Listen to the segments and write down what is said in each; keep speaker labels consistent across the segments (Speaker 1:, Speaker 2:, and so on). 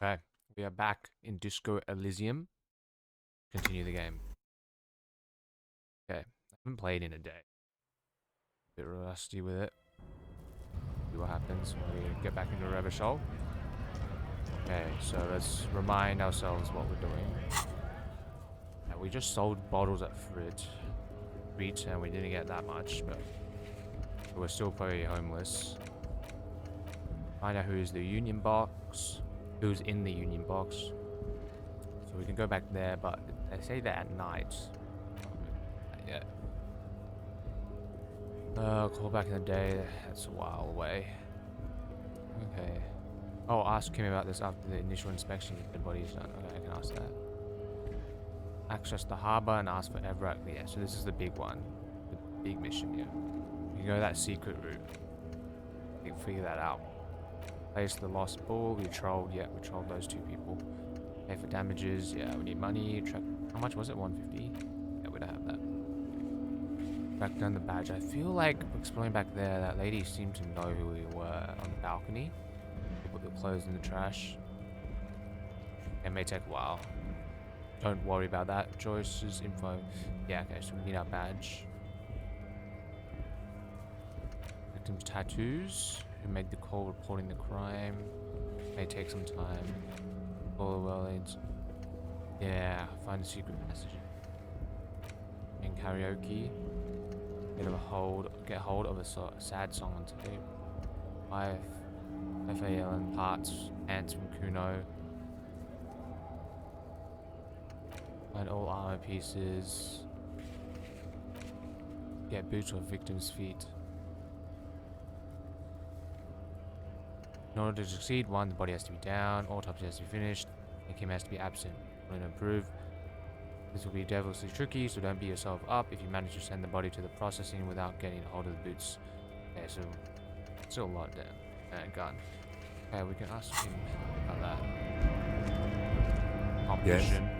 Speaker 1: Okay, we are back in Disco Elysium. Continue the game. Okay, I haven't played in a day. Bit rusty with it. See what happens when we get back into Rabbit Hole. Okay, so let's remind ourselves what we're doing. Yeah, we just sold bottles at Frit, and we didn't get that much, but we're still probably homeless. Find out who's the Union box, who's in the Union box. So we can go back there, but they say that at night. Yeah. Call back in the day. That's a while away. Okay. Oh, ask him about this after the initial inspection if the body's done. Okay, I can ask that. Access the harbor and ask for Evrak. Yeah, so this is the big one. The big mission, yeah. We can go that secret route. We can figure that out. Place the lost bull. We trolled those two people. Pay for damages. Yeah, we need money. Track. How much was it? 150? Yeah, we don't have that. Back down the badge. I feel like exploring back there, that lady seemed to know who we were on the balcony. We put the clothes in the trash. It may take a while. Don't worry about that. Joyce's info. Yeah, okay, so we need our badge. Victim's tattoos. Who made the call reporting the crime. May take some time. Follow well aids. Yeah, find a secret passage. In karaoke. Get hold of a sad song on tape. 5 FAL and ants from Kuno. Find all armor pieces. Get boots off victim's feet. In order to succeed, 1, the body has to be down, autopsy has to be finished, and Kim has to be absent. In order to improve, this will be devilishly tricky, so don't beat yourself up if you manage to send the body to the processing without getting a hold of the boots. Okay, so still a lot there. And gun. Okay, we can ask him about that. Competition. Yes.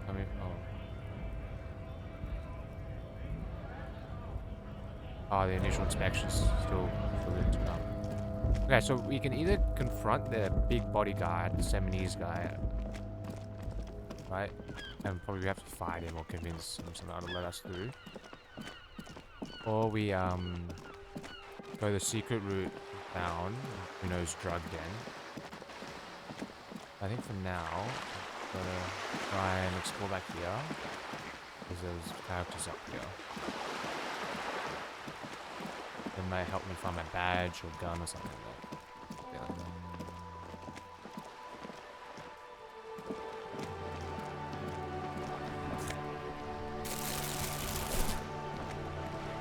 Speaker 1: I mean, the initial inspection's still in to come. Okay, so we can either confront the big body guy, the Seminese guy, right? And probably we have to fight him or convince him somehow to let us through. Or we go the secret route down, who knows, drug den. I think for now, I'm gonna try and explore back here. Because there's characters up here. It might help me find my badge or gun or something like that. Yeah.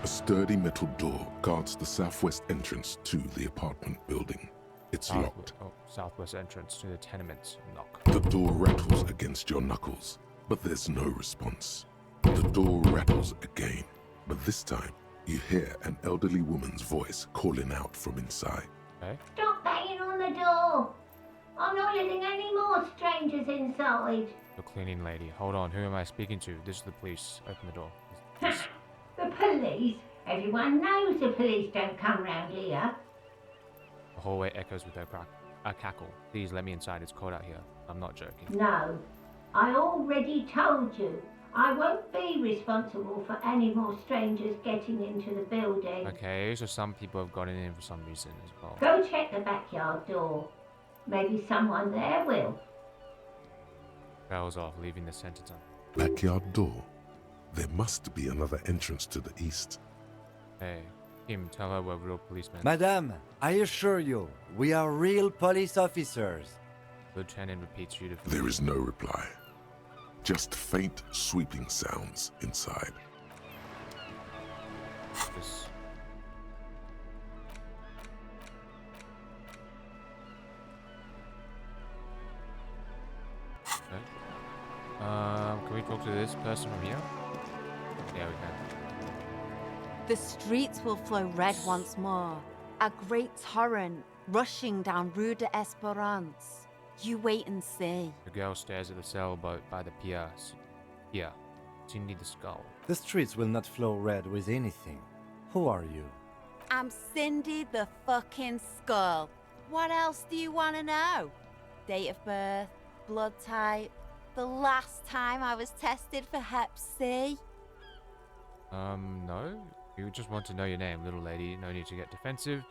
Speaker 2: A sturdy metal door guards the southwest entrance to the apartment building. It's locked.
Speaker 1: Oh, southwest entrance to the tenements. Lock.
Speaker 2: The door rattles against your knuckles, but there's no response. The door rattles again, but this time you hear an elderly woman's voice calling out from inside.
Speaker 1: Okay.
Speaker 3: Stop banging on the door! I'm not letting any more strangers inside.
Speaker 1: The cleaning lady. Hold on, who am I speaking to? This is the police. Open the door.
Speaker 3: The police? Everyone knows the police don't come round here.
Speaker 1: The hallway echoes with a cackle. Please let me inside. It's cold out here. I'm not joking.
Speaker 3: No, I already told you. I won't be responsible for any more strangers getting into the building.
Speaker 1: Okay, so some people have gotten in for some reason as well.
Speaker 3: Go check the backyard door. Maybe someone there will.
Speaker 1: Bells off, leaving the sentence on.
Speaker 2: Backyard door? There must be another entrance to the east.
Speaker 1: Hey, Kim, tell her we're real policemen.
Speaker 4: Madame, I assure you, we are real police officers.
Speaker 1: Lieutenant repeats dutifully.
Speaker 2: There is no reply. Just faint, sweeping sounds inside.
Speaker 1: This. Okay. Can we talk to this person from here? Yeah, we can.
Speaker 5: The streets will flow red once more, a great torrent rushing down Rue de Esperance. You wait and see.
Speaker 1: The girl stares at the sailboat by the pier. Here, Cindy the Skull.
Speaker 4: The streets will not flow red with anything. Who are you?
Speaker 5: I'm Cindy the fucking Skull. What else do you want to know? Date of birth, blood type, the last time I was tested for Hep C?
Speaker 1: No. You just want to know your name, little lady. No need to get defensive.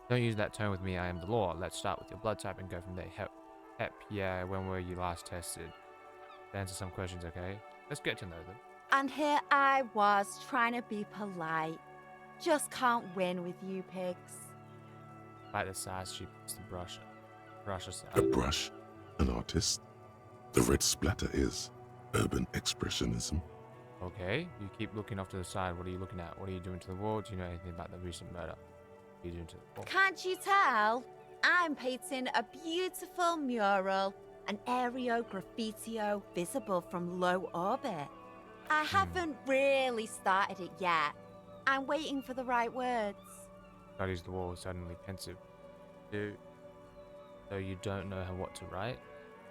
Speaker 1: Don't use that tone with me. I am the law. Let's start with your blood type and go from there. Hep. Yeah, when were you last tested? Answer some questions, okay? Let's get to know them.
Speaker 5: And here I was trying to be polite. Just can't win with you pigs.
Speaker 1: Bite the size, she puts the brush aside.
Speaker 2: A brush? An artist? The red splatter is urban expressionism.
Speaker 1: Okay, you keep looking off to the side. What are you looking at? What are you doing to the wall? Do you know anything about the recent murder? What are you doing to the wall?
Speaker 5: Can't you tell? I'm painting a beautiful mural, an aereo graffitio visible from low orbit. I haven't really started it yet. I'm waiting for the right words.
Speaker 1: Studies the wall, suddenly pensive. So you don't know what to write?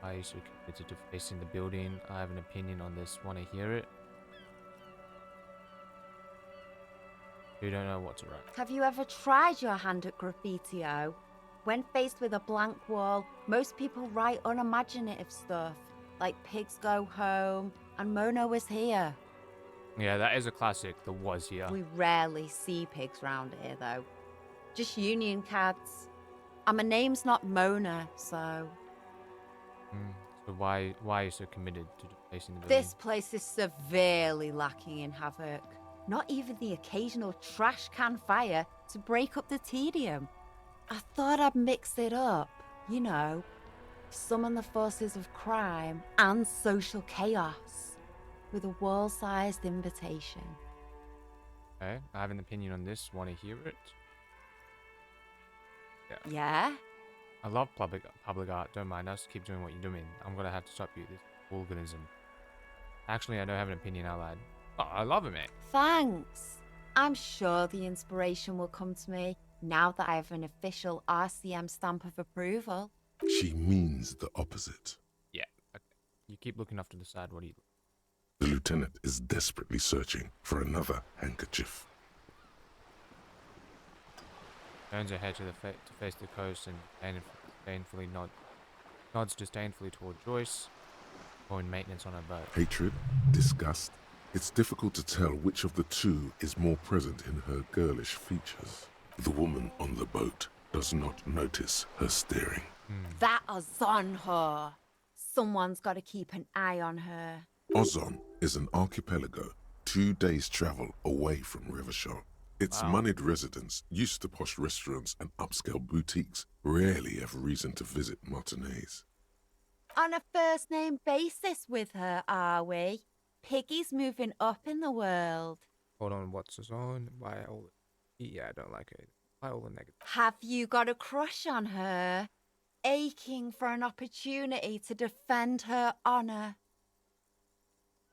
Speaker 1: I used to be committed to facing the building. I have an opinion on this. Want to hear it? You don't know what to write.
Speaker 5: Have you ever tried your hand at graffitio? When faced with a blank wall, most people write unimaginative stuff, like pigs go home and Mona was here.
Speaker 1: Yeah, that is a classic. The was here.
Speaker 5: We rarely see pigs round here, though. Just union cats. And my name's not Mona, so...
Speaker 1: So why are you so committed to facing the building?
Speaker 5: This place is severely lacking in havoc. Not even the occasional trash can fire to break up the tedium. I thought I'd mix it up, you know, summon the forces of crime and social chaos with a wall-sized invitation.
Speaker 1: Okay, I have an opinion on this. Want to hear it?
Speaker 5: Yeah?
Speaker 1: I love public art. Don't mind us. Keep doing what you're doing. I'm gonna have to stop you. This hooliganism. Actually, I don't have an opinion. I lied. Oh, I love it, mate.
Speaker 5: Thanks. I'm sure the inspiration will come to me now that I have an official RCM stamp of approval.
Speaker 2: She means the opposite.
Speaker 1: Yeah. Okay. You keep looking off to the side. What do you?
Speaker 2: The lieutenant is desperately searching for another handkerchief.
Speaker 1: Turns her head to face the coast and disdainfully nods disdainfully toward Joyce, or in maintenance on her boat.
Speaker 2: Hatred, disgust. It's difficult to tell which of the two is more present in her girlish features. The woman on the boat does not notice her staring.
Speaker 5: That Ozon her. Someone's got to keep an eye on her.
Speaker 2: Ozon is an archipelago 2 days' travel away from Rivershore. Its moneyed residents, used to posh restaurants and upscale boutiques, rarely have reason to visit Martinez.
Speaker 5: On a first-name basis with her, are we? Piggy's moving up in the world.
Speaker 1: Hold on, what's this on? Why all? Yeah, I don't like it. Why all the negative?
Speaker 5: Have you got a crush on her? Aching for an opportunity to defend her honor.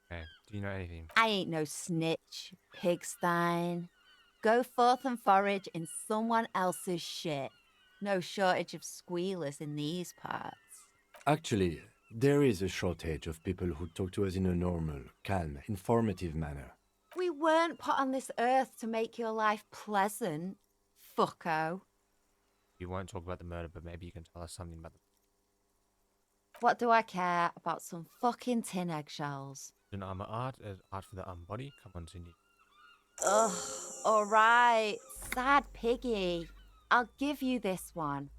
Speaker 1: Okay. Do you know anything?
Speaker 5: I ain't no snitch, Pigstein. Go forth and forage in someone else's shit. No shortage of squealers in these parts.
Speaker 4: Actually, there is a shortage of people who talk to us in a normal, calm, informative manner.
Speaker 5: We weren't put on this earth to make your life pleasant, fucko.
Speaker 1: You won't talk about the murder, but maybe you can tell us something about the
Speaker 5: What do I care about some fucking tin eggshells?
Speaker 1: an armor art as art for the body. Come on, Cindy.
Speaker 5: Ugh, alright, sad piggy. I'll give you this one.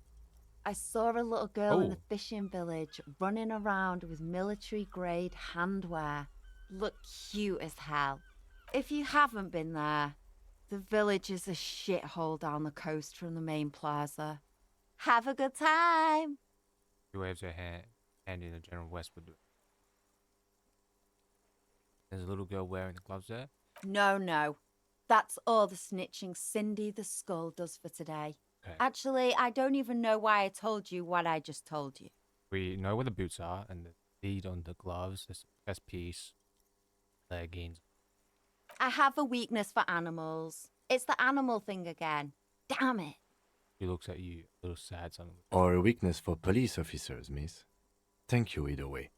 Speaker 5: I saw a little girl in the fishing village running around with military-grade handwear. Look cute as hell. If you haven't been there, the village is a shithole down the coast from the main plaza. Have a good time!
Speaker 1: She waves her hand in the General Westwood. There's a little girl wearing the gloves there.
Speaker 5: No. That's all the snitching Cindy the Skull does for today.
Speaker 1: Okay.
Speaker 5: Actually, I don't even know why I told you what I just told you.
Speaker 1: We know where the boots are and the bead on the gloves. This best piece. Leggings.
Speaker 5: I have a weakness for animals. It's the animal thing again. Damn it.
Speaker 1: She looks at you, a little sad. Son.
Speaker 4: Or a weakness for police officers, miss. Thank you either way.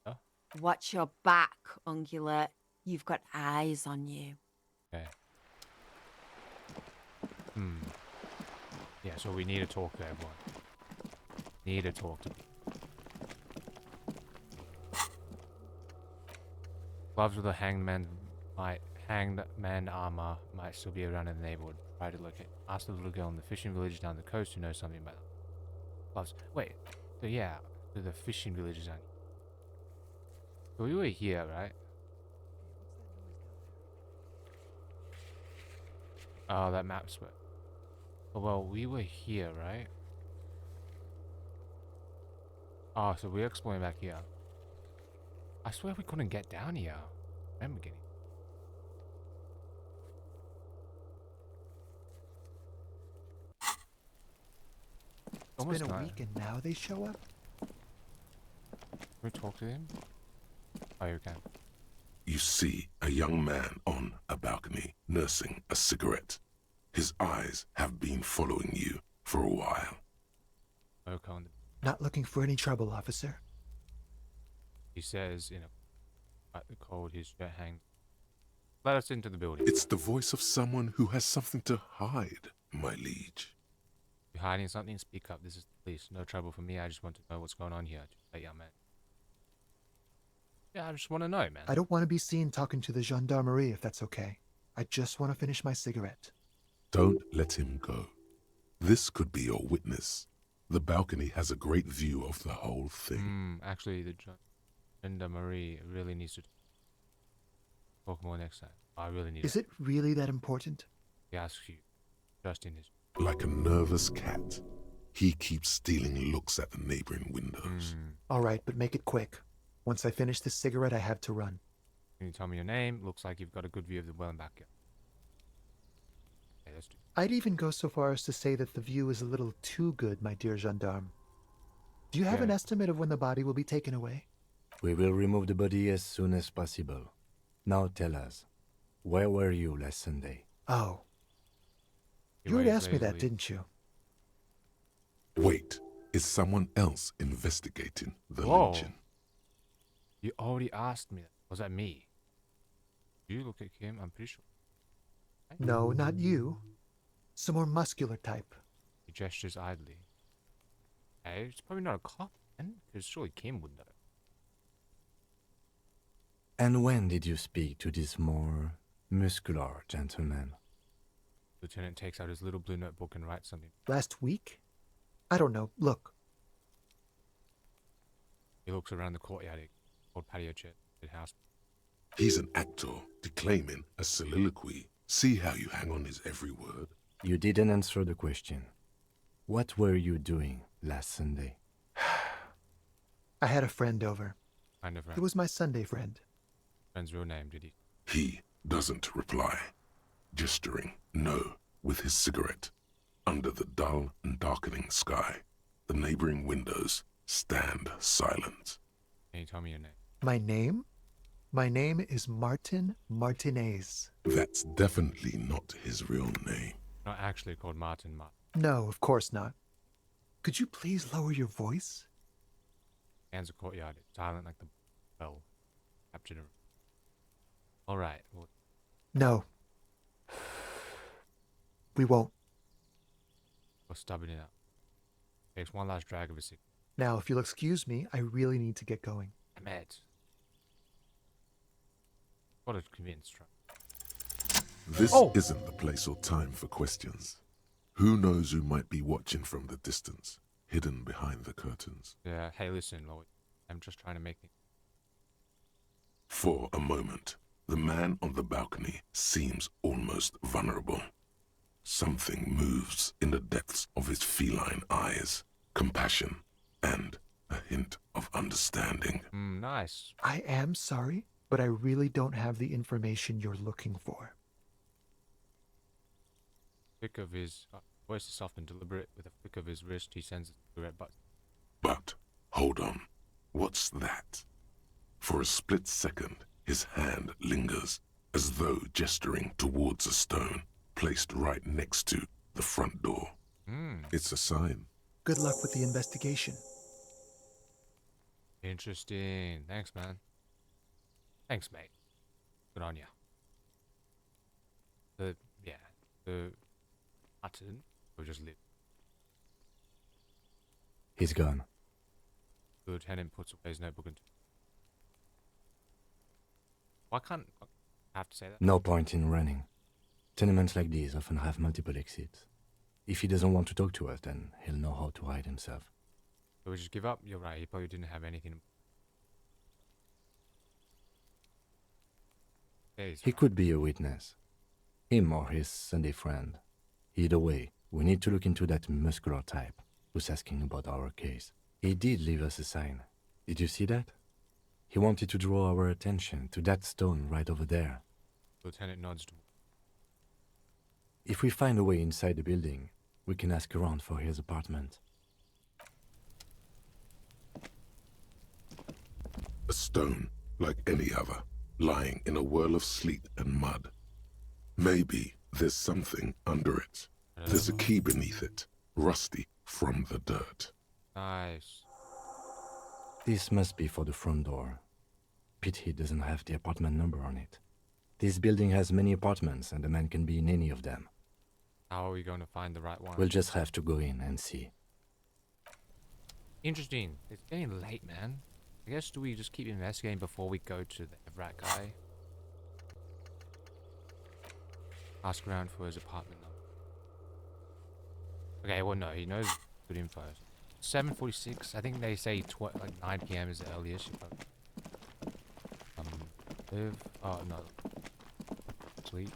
Speaker 1: Huh?
Speaker 5: Watch your back, Ungulate. You've got eyes on you.
Speaker 1: Okay. Yeah, so we need to talk to everyone. Need to talk to them. Gloves with a hanged man armor might still be around in the neighborhood. Try to locate. Ask the little girl in the fishing village down the coast who knows something about them. Gloves. Wait. So yeah, so the fishing village is down here. So we were here, right? Oh, that map's where. Oh, well, we were here, right? Oh, so we're exploring back here. I swear we couldn't get down here. I remember getting.
Speaker 6: It's been a
Speaker 1: night.
Speaker 6: week and now they show up?
Speaker 1: Can we talk to him? Oh, you can.
Speaker 2: You see a young man on a balcony nursing a cigarette. His eyes have been following you for a while.
Speaker 1: Okay.
Speaker 6: Not looking for any trouble, officer.
Speaker 1: He says in a cold, his shirt hangs. Let us into the building.
Speaker 2: It's the voice of someone who has something to hide, my liege.
Speaker 1: You're hiding something? Speak up. This is the police. No trouble for me. I just want to know what's going on here. Just let young man. Yeah, I just want to know, man.
Speaker 6: I don't want to be seen talking to the gendarmerie if that's okay. I just want to finish my cigarette.
Speaker 2: Don't let him go. This could be your witness. The balcony has a great view of the whole thing.
Speaker 1: Actually, the gendarmerie really needs to talk more next time. I really need
Speaker 6: Is it really that important?
Speaker 1: He asks you, just in his.
Speaker 2: Like a nervous cat, he keeps stealing looks at the neighboring windows.
Speaker 6: All right, but make it quick. Once I finish this cigarette, I have to run.
Speaker 1: Can you tell me your name? Looks like you've got a good view of the well and back. Okay, let's do.
Speaker 6: I'd even go so far as to say that the view is a little too good, my dear gendarme. Do you have an estimate of when the body will be taken away?
Speaker 4: We will remove the body as soon as possible. Now tell us, where were you last Sunday?
Speaker 6: Oh.
Speaker 1: He
Speaker 6: You had
Speaker 1: waves
Speaker 6: asked me that,
Speaker 1: lazily.
Speaker 6: didn't you?
Speaker 2: Wait, is someone else investigating the
Speaker 1: Whoa.
Speaker 2: lynching?
Speaker 1: You already asked me that. Was that me? You look at him, I'm pretty sure.
Speaker 6: No, not you. Some more muscular type.
Speaker 1: He gestures idly. Hey, it's probably not a cop, man, because surely Kim would know.
Speaker 4: And when did you speak to this more muscular gentleman?
Speaker 1: Lieutenant takes out his little blue notebook and writes something.
Speaker 6: Last week? I don't know. Look.
Speaker 1: He looks around the courtyard, old patio chair, the house.
Speaker 2: He's an actor declaiming a soliloquy. See how you hang on his every word?
Speaker 4: You didn't answer the question. What were you doing last Sunday?
Speaker 6: I had a friend over.
Speaker 1: Kind of
Speaker 6: It was my Sunday friend.
Speaker 1: friend's real name, did he?
Speaker 2: He doesn't reply, gesturing no with his cigarette. Under the dull and darkening sky, the neighboring windows stand silent.
Speaker 1: Can you tell me your name?
Speaker 6: My name? My name is Martin Martinez.
Speaker 2: That's definitely not his real name.
Speaker 1: Not actually called Martin Martin.
Speaker 6: No, of course not. Could you please lower your voice?
Speaker 1: Hands a courtyard, it's silent like the bell. Captured him. Alright, well,
Speaker 6: No. We won't.
Speaker 1: we're stubbing it up. Takes one last drag of a cigarette.
Speaker 6: Now, if you'll excuse me, I really need to get going.
Speaker 1: Ahmed. Got to convince, right?
Speaker 2: This isn't the place or time for questions. Who knows who might be watching from the distance, hidden behind the curtains?
Speaker 1: Yeah, hey, listen, Lloyd. I'm just trying to make things.
Speaker 2: For a moment, the man on the balcony seems almost vulnerable. Something moves in the depths of his feline eyes, compassion, and a hint of understanding.
Speaker 1: Nice.
Speaker 6: I am sorry, but I really don't have the information you're looking for.
Speaker 1: Flick of his voice is soft and deliberate. With a flick of his wrist, he sends a cigarette butt.
Speaker 2: But, hold on, what's that? For a split second, his hand lingers, as though gesturing towards a stone placed right next to the front door. It's a sign.
Speaker 6: Good luck with the investigation.
Speaker 1: Interesting. Thanks, man. Thanks, mate. Good on ya. The button, or just lit.
Speaker 4: He's gone.
Speaker 1: The lieutenant puts away his notebook and... Why can't... I have to say that?
Speaker 4: No point in running. Tenements like these often have multiple exits. If he doesn't want to talk to us, then he'll know how to hide himself.
Speaker 1: So we just give up? You're right, he probably didn't have anything. Yeah,
Speaker 4: He could be a witness. Him or his Sunday friend. Either way, we need to look into that muscular type who's asking about our case. He did leave us a sign. Did you see that? He wanted to draw our attention to that stone right over there.
Speaker 1: Lieutenant nods to...
Speaker 4: If we find a way inside the building, we can ask around for his apartment.
Speaker 2: A stone, like any other, lying in a whirl of sleet and mud. Maybe there's something under it. There's a key beneath it, rusty from the dirt.
Speaker 1: Nice.
Speaker 4: This must be for the front door. Pity doesn't have the apartment number on it. This building has many apartments and the man can be in any of them.
Speaker 1: How are we going to find the right one?
Speaker 4: We'll just have to go in and see.
Speaker 1: Interesting. It's getting late, man. I guess do we just keep investigating before we go to the rat guy? Ask around for his apartment number. Okay, well no, he knows good info. 7:46. I think they say like 9 p.m. is the earliest. Live. Oh no. Sleep.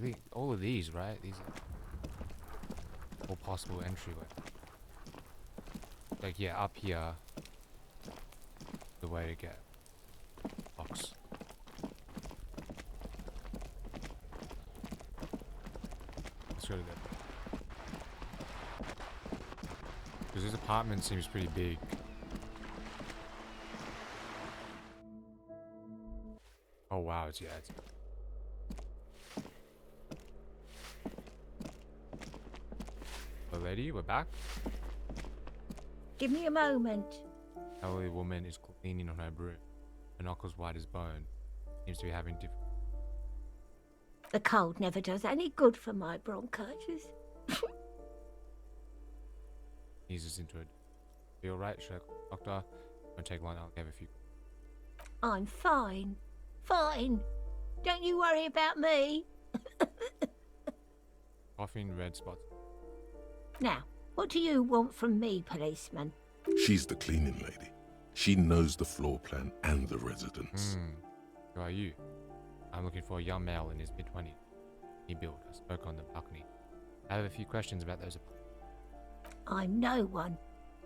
Speaker 1: Like all of these, right? These are all possible entryway. Like yeah, up here. The way to get box. Let's go to that. Because this apartment seems pretty big. Oh wow, it's yeah. The lady, we're back.
Speaker 3: Give me a moment.
Speaker 1: Elderly woman is cleaning on her broom. Her knuckles white as bone. Seems to be having different.
Speaker 3: The cold never does any good for my bronchitis.
Speaker 1: Eases into it. Feel right, Sherlock? Doctor? Won't take long, I'll give a few.
Speaker 3: I'm fine. Fine. Don't you worry about me.
Speaker 1: Coughing, red spots.
Speaker 3: Now, what do you want from me, policeman?
Speaker 2: She's the cleaning lady. She knows the floor plan and the residence.
Speaker 1: Who are you? I'm looking for a young male in his mid-20s. He built. I spoke on the balcony. I have a few questions about those.
Speaker 3: I'm no one.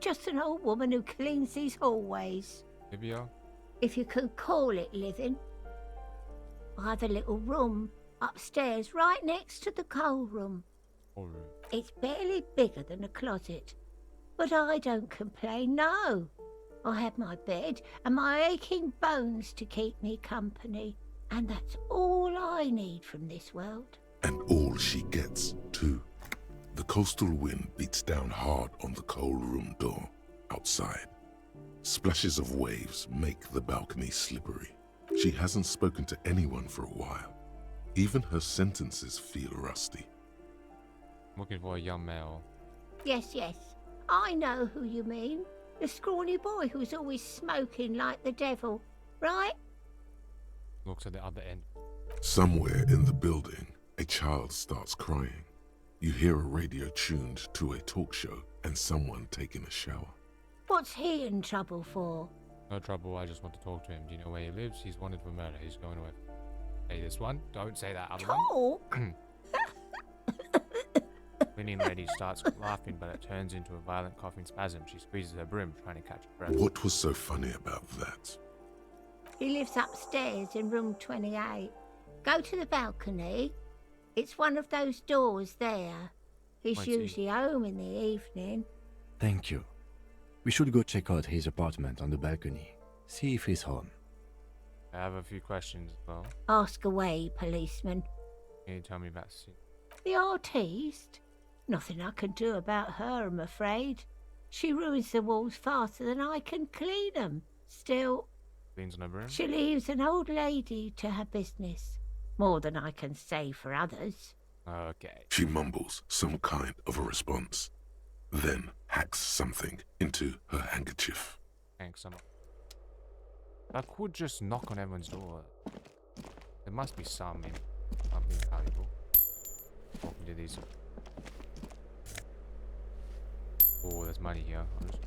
Speaker 3: Just an old woman who cleans these hallways.
Speaker 1: Libya?
Speaker 3: If you can call it living. I have a little room upstairs right next to the coal room.
Speaker 1: Or room?
Speaker 3: It's barely bigger than a closet. But I don't complain, no. I have my bed and my aching bones to keep me company. And that's all I need from this world.
Speaker 2: And all she gets, too. The coastal wind beats down hard on the coal room door outside. Splashes of waves make the balcony slippery. She hasn't spoken to anyone for a while. Even her sentences feel rusty.
Speaker 1: I'm looking for a young male.
Speaker 3: Yes, yes. I know who you mean. The scrawny boy who's always smoking like the devil, right?
Speaker 1: Looks at the other end.
Speaker 2: Somewhere in the building, a child starts crying. You hear a radio tuned to a talk show and someone taking a shower.
Speaker 3: What's he in trouble for?
Speaker 1: No trouble, I just want to talk to him. Do you know where he lives? He's wanted for murder. He's going away. Hey, this one. Don't say that other one.
Speaker 3: Talk?
Speaker 1: Cleaning lady starts laughing, but it turns into a violent coughing spasm. She squeezes her broom, trying to catch her breath.
Speaker 2: What was so funny about that?
Speaker 3: He lives upstairs in room 28. Go to the balcony. It's one of those doors there. He's
Speaker 1: I see.
Speaker 3: usually home in the evening.
Speaker 4: Thank you. We should go check out his apartment on the balcony. See if he's home.
Speaker 1: I have a few questions as well.
Speaker 3: Ask away, policeman.
Speaker 1: Can you tell me about Sin?
Speaker 3: The artiste? Nothing I can do about her, I'm afraid. She ruins the walls faster than I can clean them. Still,
Speaker 1: Cleans on her broom?
Speaker 3: she leaves an old lady to her business. More than I can say for others.
Speaker 1: Okay.
Speaker 2: She mumbles some kind of a response, then hacks tucks something into her handkerchief.
Speaker 1: Thanks, someone. I could just knock on everyone's door. There must be some in something valuable. Walking to these. Oh, there's money here. I'll just...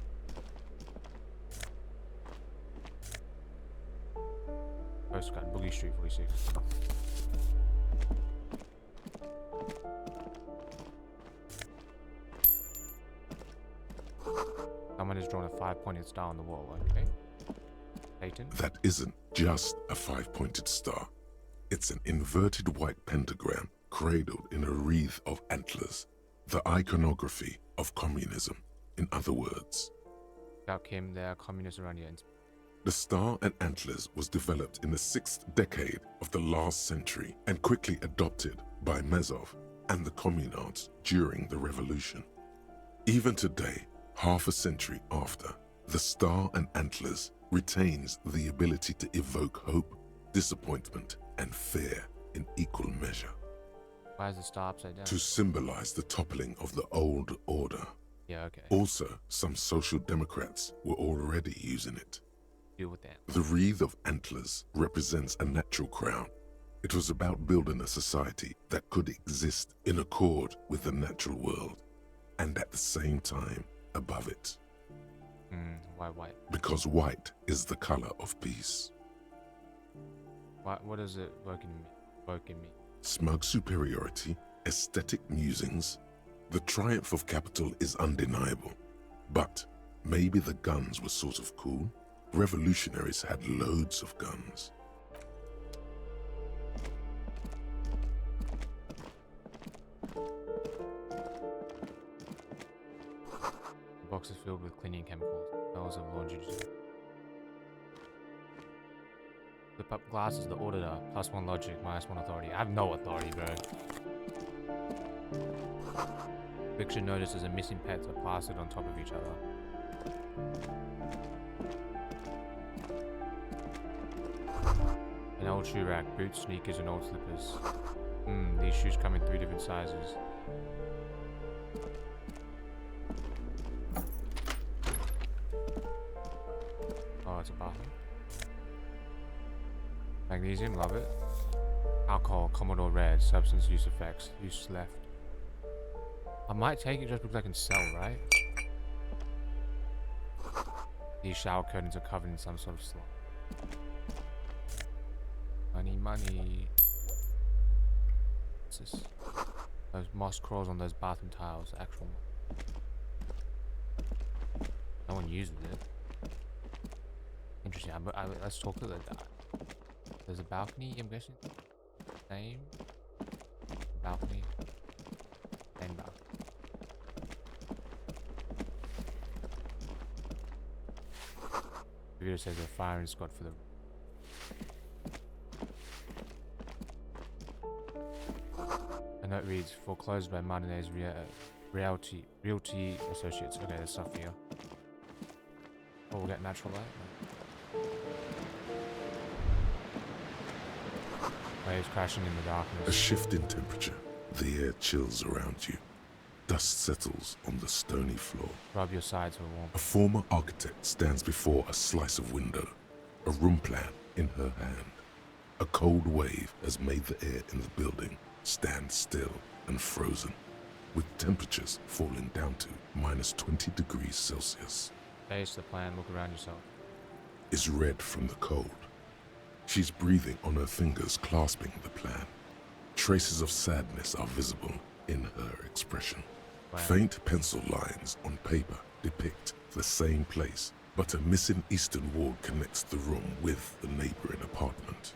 Speaker 1: Postcard, Boogie Street 46. Someone has drawn a 5-pointed star on the wall, okay? Satan?
Speaker 2: That isn't just a 5-pointed star. It's an inverted white pentagram cradled in a wreath of antlers. The iconography of communism, in other words.
Speaker 1: Without Kim, there are communists around here.
Speaker 2: The star and antlers was developed in the 6th decade of the last century and quickly adopted by Mazov and the communards during the revolution. Even today, half a century after, the star and antlers retains the ability to evoke hope, disappointment, and fear in equal measure.
Speaker 1: Why is the star upside down?
Speaker 2: To symbolize the toppling of the old order.
Speaker 1: Yeah, okay.
Speaker 2: Also, some social democrats were already using it.
Speaker 1: Deal with that.
Speaker 2: The wreath of antlers represents a natural crown. It was about building a society that could exist in accord with the natural world, and at the same time above it.
Speaker 1: Why white?
Speaker 2: Because white is the color of peace.
Speaker 1: What does it evoke in me?
Speaker 2: Smug superiority, aesthetic musings. The triumph of capital is undeniable. But maybe the guns were sort of cool. Revolutionaries had loads of guns.
Speaker 1: The box is filled with cleaning chemicals. Smells of laundry detergent. Flip up glasses, the auditor. +1 logic, -1 authority. I have no authority, bro. Fiction notices a missing pets are plastered on top of each other. An old shoe rack, boots, sneakers, and old slippers. These shoes come in 3 different sizes. Oh, it's a bathroom. Magnesium, love it. Alcohol, Commodore Red, substance use effects, use left. I might take it just because I can sell, right? These shower curtains are covered in some sort of slop. Money. What's this? Those moss crawls on those bathroom tiles, actual. No one uses it. Interesting. Let's talk to the guy. There's a balcony, I'm guessing. Same. Balcony. Same balcony. The video says a firing squad for the. A note reads, foreclosed by Martinez Realty Associates. Okay, there's stuff here. Oh, we'll get natural light. Waves crashing in the darkness.
Speaker 2: A shift in temperature. The air chills around you. Dust settles on the stony floor.
Speaker 1: Rub your sides for warmth.
Speaker 2: A former architect stands before a slice of window, a room plan in her hand. A cold wave has made the air in the building stand still and frozen, with temperatures falling down to -20 degrees Celsius.
Speaker 1: Face the plan, look around yourself.
Speaker 2: Is red from the cold. She's breathing on her fingers, clasping the plan. Traces of sadness are visible in her expression.
Speaker 1: Wow.
Speaker 2: Faint pencil lines on paper depict the same place, but a missing eastern wall connects the room with the neighboring apartment.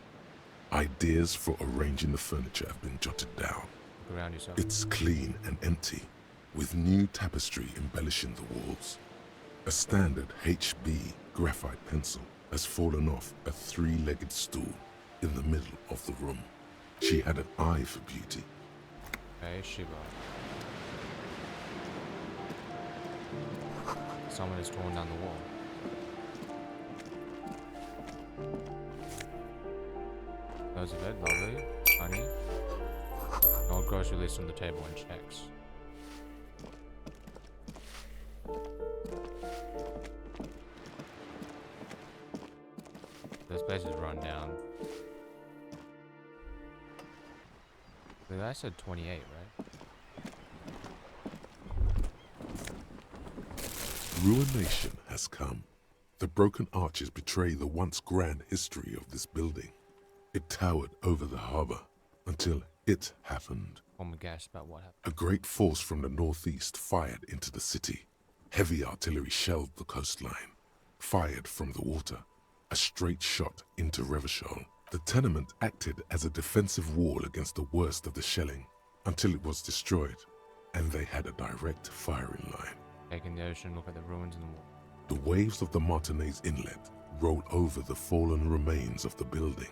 Speaker 2: Ideas for arranging the furniture have been jotted down.
Speaker 1: Look around yourself.
Speaker 2: It's clean and empty, with new tapestry embellishing the walls. A standard HB graphite pencil has fallen off a 3-legged stool in the middle of the room. She had an eye for beauty.
Speaker 1: Okay, Shiva. Someone has torn down the wall. Those of it, lovely. Honey. Old grocery list on the table and checks. This place is run down. The guy said 28, right?
Speaker 2: Ruination has come. The broken arches betray the once grand history of this building. It towered over the harbor until it happened.
Speaker 1: One would guess about what happened.
Speaker 2: A great force from the northeast fired into the city. Heavy artillery shelled the coastline. Fired from the water. A straight shot into Revachol. The tenement acted as a defensive wall against the worst of the shelling until it was destroyed, and they had a direct firing line.
Speaker 1: Taking the ocean, look at the ruins and the wall.
Speaker 2: The waves of the Martinez Inlet roll over the fallen remains of the building.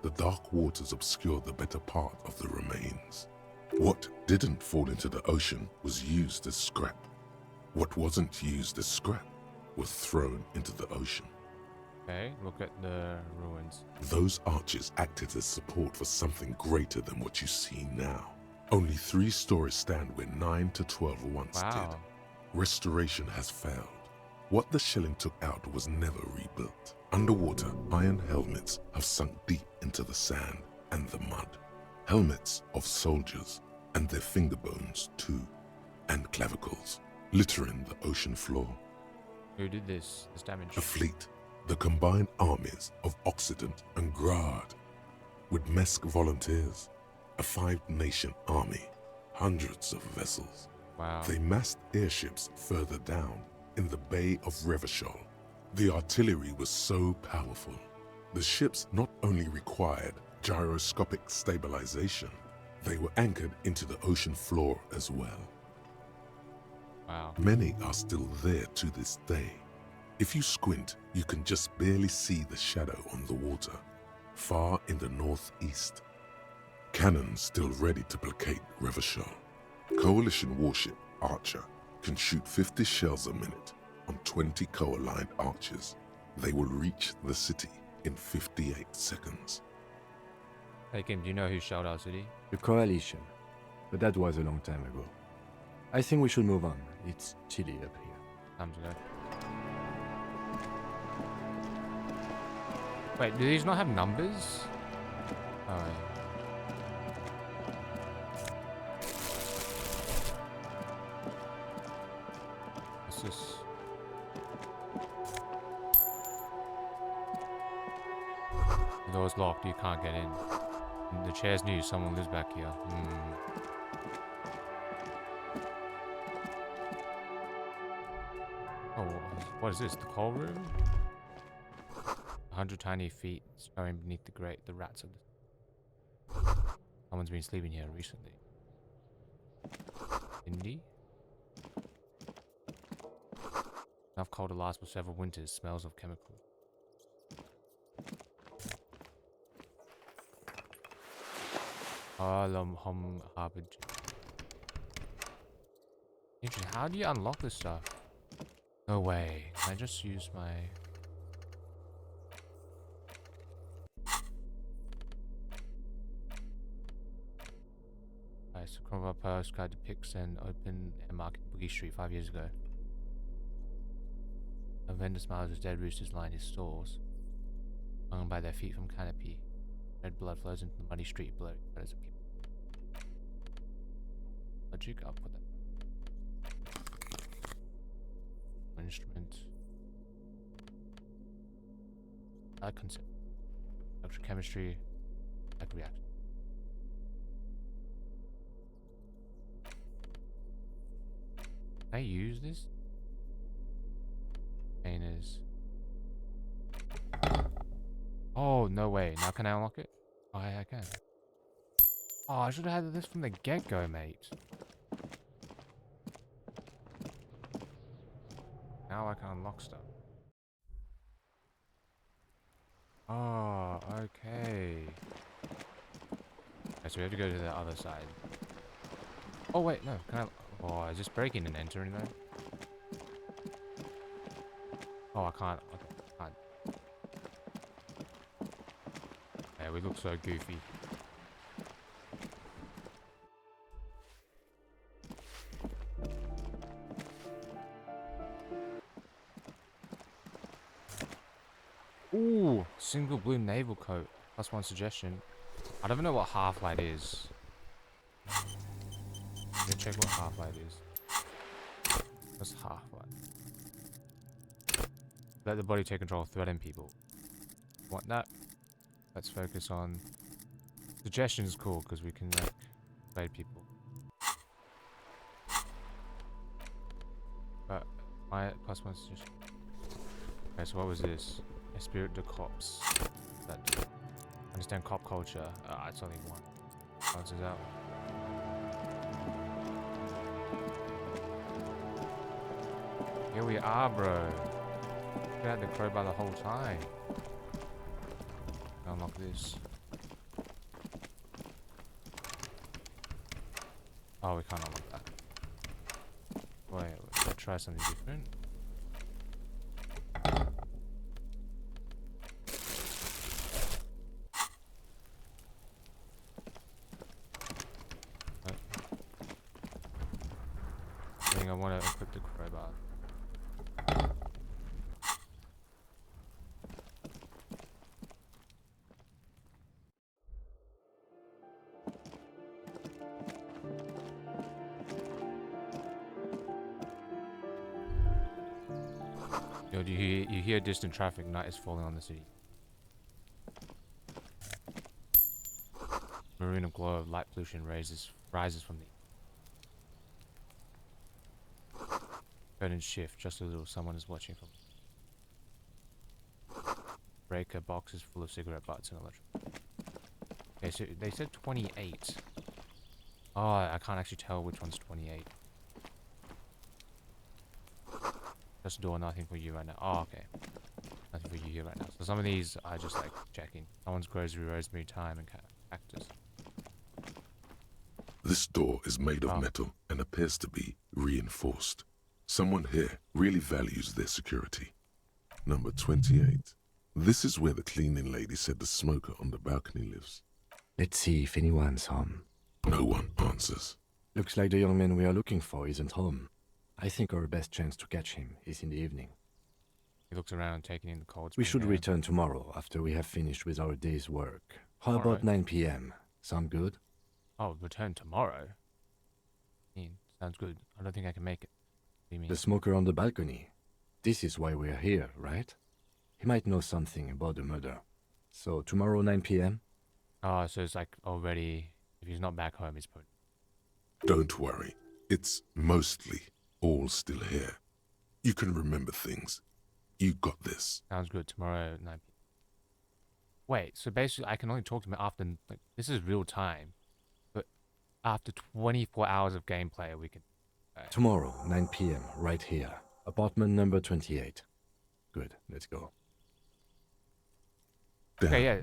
Speaker 2: The dark waters obscure the better part of the remains. What didn't fall into the ocean was used as scrap. What wasn't used as scrap was thrown into the ocean.
Speaker 1: Okay, look at the ruins.
Speaker 2: Those arches acted as support for something greater than what you see now. Only 3 stories stand where 9 to 12 once did. Restoration has failed. What the shelling took out was never rebuilt. Underwater, iron helmets have sunk deep into the sand and the mud. Helmets of soldiers, and their finger bones too, and clavicles, littering the ocean floor.
Speaker 1: Who did this damage?
Speaker 2: A fleet, the combined armies of Occident and Grad, with Mesk volunteers, a 5-nation army, hundreds of vessels.
Speaker 1: Wow.
Speaker 2: They massed airships further down in the Bay of Revachol. The artillery was so powerful. The ships not only required gyroscopic stabilization, they were anchored into the ocean floor as well.
Speaker 1: Wow.
Speaker 2: Many are still there to this day. If you squint, you can just barely see the shadow on the water, far in the northeast. Cannons still ready to placate Revachol. Coalition warship Archer can shoot 50 shells a minute on 20 co-aligned archers. They will reach the city in 58 seconds.
Speaker 1: Hey Kim, do you know who shelled our city?
Speaker 4: The coalition. But that was a long time ago. I think we should move on. It's chilly up here.
Speaker 1: Time to go. Wait, do these not have numbers? Oh, wait. What's this? The door's locked, you can't get in. The chair's new, someone lives back here. Oh, what is this? The coal room? 100 tiny feet stirring beneath the grate. The rats of the... Someone's been sleeping here recently. Indy? Enough coal to last for several winters. Smells of chemicals. Hum Harbour. Interesting. How do you unlock this stuff? No way. Can I just use my... Alright, so Cromwell postcard depicts an open air market in Boogie Street 5 years ago. A vendor smiles as dead roosters line his stalls, hung by their feet from canopy. Red blood flows into the muddy street below. Logic, I'll put that. Instrument. Concept. Electrochemistry. Like reaction. Can I use this? Containers. Oh, no way. Now can I unlock it? Oh, yeah, I can. Oh, I should have had this from the get-go, mate. Now I can unlock stuff. Oh, okay. Okay, so we have to go to the other side. Oh, wait, no. Can I... Oh, is this breaking and entering though? Oh, I can't. Okay, I can't. Yeah, we look so goofy. Ooh, single blue naval coat. Plus 1 suggestion. I don't even know what half light is. Let me check what half light is. What's half light? Let the body take control of threaten people. Want that? Let's focus on... Suggestion is cool because we can like persuade people. But my plus 1 suggestion. Okay, so what was this? Esprit de corps. That understand cop culture. It's only one. Balances out. Here we are, bro. We had the crowbar the whole time. Unlock this. Oh, we can't unlock that. Wait, let's try something different. I think I want to equip the crowbar. Yo, you hear distant traffic, night is falling on the city. Marine glow of light pollution rises from the curtain shift just a little, someone is watching from breaker boxes full of cigarette butts and electric. Okay, so they said 28. Oh, I can't actually tell which one's 28. Just door, nothing for you right now. Oh, okay. Nothing for you here right now. So some of these are just like checking. Someone's grocery, rosemary, thyme, and cactus.
Speaker 2: This door is made of metal and appears to be reinforced. Someone here really values their security. Number 28. This is where the cleaning lady said the smoker on the balcony lives.
Speaker 4: Let's see if anyone's home.
Speaker 2: No one answers.
Speaker 4: Looks like the young man we are looking for isn't home. I think our best chance to catch him is in the evening.
Speaker 1: He looks around, taking in the cold.
Speaker 4: We should return tomorrow after we have finished with our day's work. How about 9 p.m.? Sound good?
Speaker 1: Oh, return tomorrow? Sounds good. I don't think I can make it. What do you mean?
Speaker 4: The smoker on the balcony. This is why we're here, right? He might know something about the murder. So tomorrow 9 p.m.?
Speaker 1: Oh, so it's like already, if he's not back home, he's put.
Speaker 2: Don't worry. It's mostly all still here. You can remember things. You got this.
Speaker 1: Sounds good. Tomorrow 9 p.m. Wait, so basically I can only talk to him after, like, this is real time. But after 24 hours of gameplay, we can...
Speaker 4: Tomorrow, 9 p.m., right here. Apartment number 28. Good, let's go.
Speaker 2: Damn.
Speaker 1: Okay, yeah.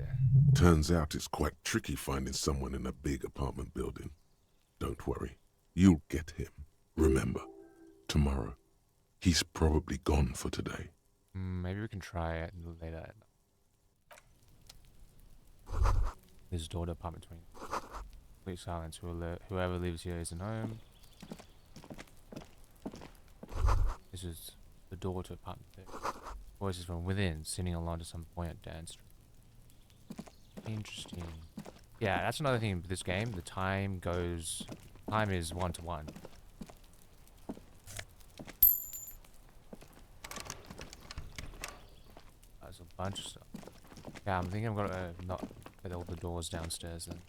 Speaker 2: Turns out it's quite tricky finding someone in a big apartment building. Don't worry. You'll get him. Remember, tomorrow. He's probably gone for today.
Speaker 1: Maybe we can try it later. This is door to apartment 20. Complete silence. Whoever lives here isn't home. This is the door to apartment 30. Voices from within, singing along to some buoyant dance. Interesting. Yeah, that's another thing with this game. The time goes... Time is 1-to-1. There's a bunch of stuff. Yeah, I'm thinking I'm gonna not get all the doors downstairs then.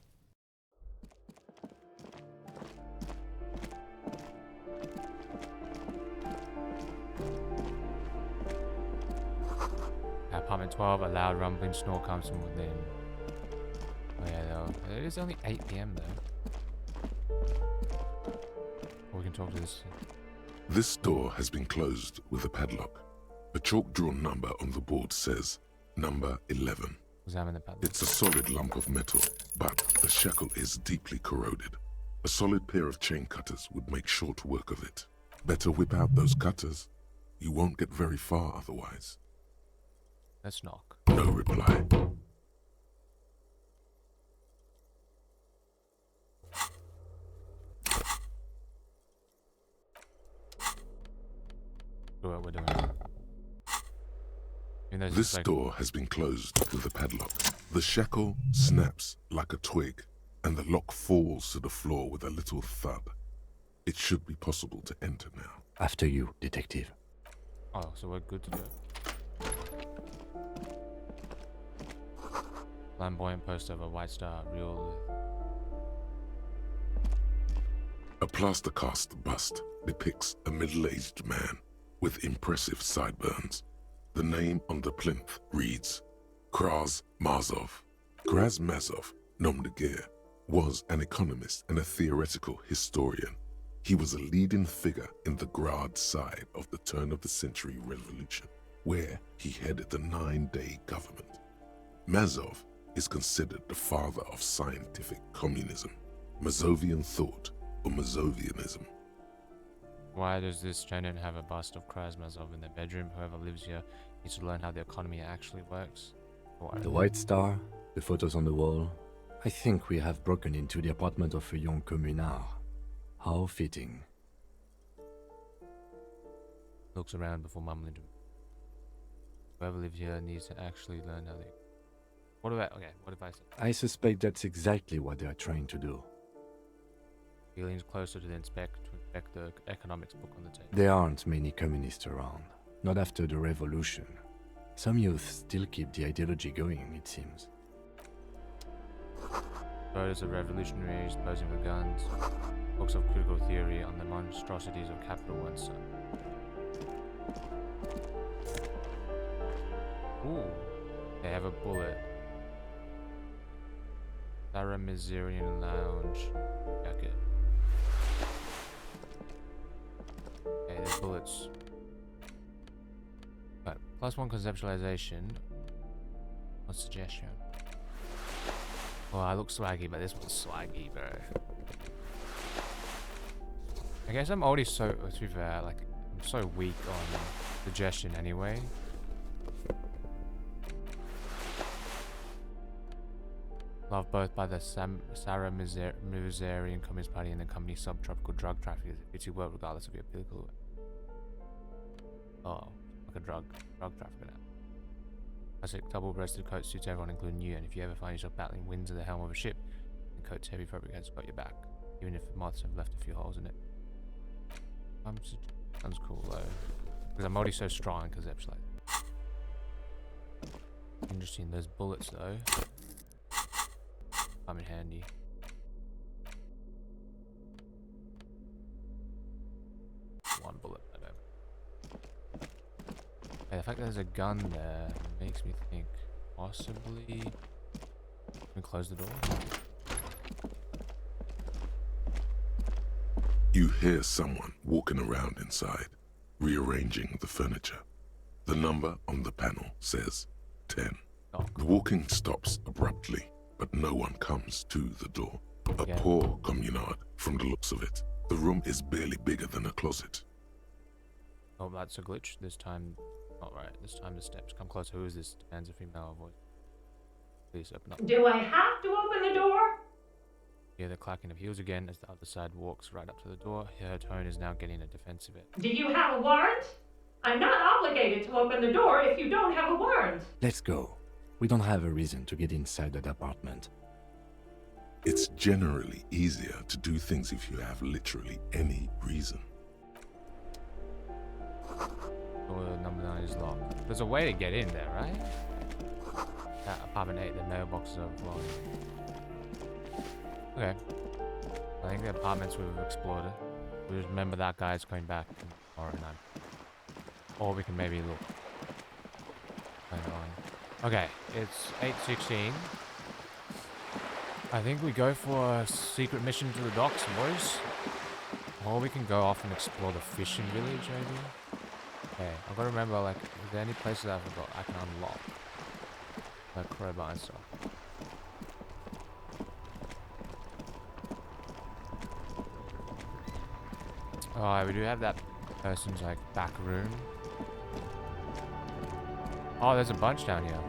Speaker 1: Apartment 12, a loud rumbling snore comes from within. Oh yeah, though. It is only 8 p.m. though. Or we can talk to this.
Speaker 2: This door has been closed with a padlock. A chalk-drawn number on the board says, number 11.
Speaker 1: Examine the padlock.
Speaker 2: It's a solid lump of metal, but the shackle is deeply corroded. A solid pair of chain cutters would make short work of it. Better whip out those cutters. You won't get very far otherwise.
Speaker 1: Let's knock.
Speaker 2: No reply.
Speaker 1: Do what we're doing. there's
Speaker 2: This
Speaker 1: just, like,
Speaker 2: door has been closed with a padlock. The shackle snaps like a twig, and the lock falls to the floor with a little thud. It should be possible to enter now.
Speaker 4: After you, detective.
Speaker 1: oh, so we're good to go. Flamboyant poster of a white star, real.
Speaker 2: A plaster cast bust depicts a middle-aged man with impressive sideburns. The name on the plinth reads Kraz Mazov. Kraz Mazov, nom de guerre, was an economist and a theoretical historian. He was a leading figure in the Grad side of the turn-of-the-century revolution, where he headed the 9-day government. Mazov is considered the father of scientific communism, Mazovian thought, or Mazovianism.
Speaker 1: Why does this tenant have a bust of Krasmazov in their bedroom? Whoever lives here needs to learn how the economy actually works. Why?
Speaker 4: The white star, the photos on the wall. I think we have broken into the apartment of a young communard. How fitting.
Speaker 1: Looks around before mumbling to him. Whoever lives here needs to actually learn how they... What if I say?
Speaker 4: I suspect that's exactly what they are trying to do.
Speaker 1: He leans closer to inspect the economics book on the table.
Speaker 4: There aren't many communists around. Not after the revolution. Some youth still keep the ideology going, it seems.
Speaker 1: Photos of revolutionaries posing with guns. Books of critical theory on the monstrosities of capital and so. Ooh, they have a bullet. Sarah Miserian Lounge jacket. Okay, there's bullets. Right, +1 conceptualization. What suggestion? Well, I look swaggy, but this one's swaggy, bro. I guess I'm already so, to be fair, like, I'm so weak on suggestion anyway. Loved both by the Sarah Miserian Communist Party and the company subtropical drug traffickers. It's your world regardless of your political... Oh, like a drug trafficker now. Classic double-breasted coat suits everyone, including you, and if you ever find yourself battling winds at the helm of a ship, the coat's heavy fabric has got your back, even if the moths have left a few holes in it. Sounds cool though, because I'm already so strong because it's like... Interesting, those bullets though. I'm in handy. One bullet, I don't. Hey, the fact that there's a gun there makes me think possibly... Can we close the door?
Speaker 2: You hear someone walking around inside, rearranging the furniture. The number on the panel says 10.
Speaker 1: Oh,
Speaker 2: The walking stops abruptly, but no one comes to the door. A poor communard from the looks of it. The room is barely bigger than a closet.
Speaker 1: oh, that's a glitch. This time, not right. This time the steps come closer. Who is this? Demands a female voice. Please open up.
Speaker 7: Do I have to open the door?
Speaker 1: Hear the clacking of heels again as the other side walks right up to the door. Her tone is now getting a defensive bit.
Speaker 7: Do you have a warrant? I'm not obligated to open the door if you don't have a warrant.
Speaker 4: Let's go. We don't have a reason to get inside that apartment.
Speaker 2: It's generally easier to do things if you have literally any reason.
Speaker 1: Door number 9 is locked. There's a way to get in there, right? Apartment 8, the mailboxes are overflowing. Okay. I think the apartments we've explored. We just remember that guy's coming back tomorrow night. Or we can maybe look. Later on. Okay, it's 8:16. I think we go for a secret mission to the docks, boys. Or we can go off and explore the fishing village, maybe. Okay, I've got to remember, like, is there any places I forgot I can unlock? Like crowbar and stuff. Oh, we do have that person's, like, back room. Oh, there's a bunch down here.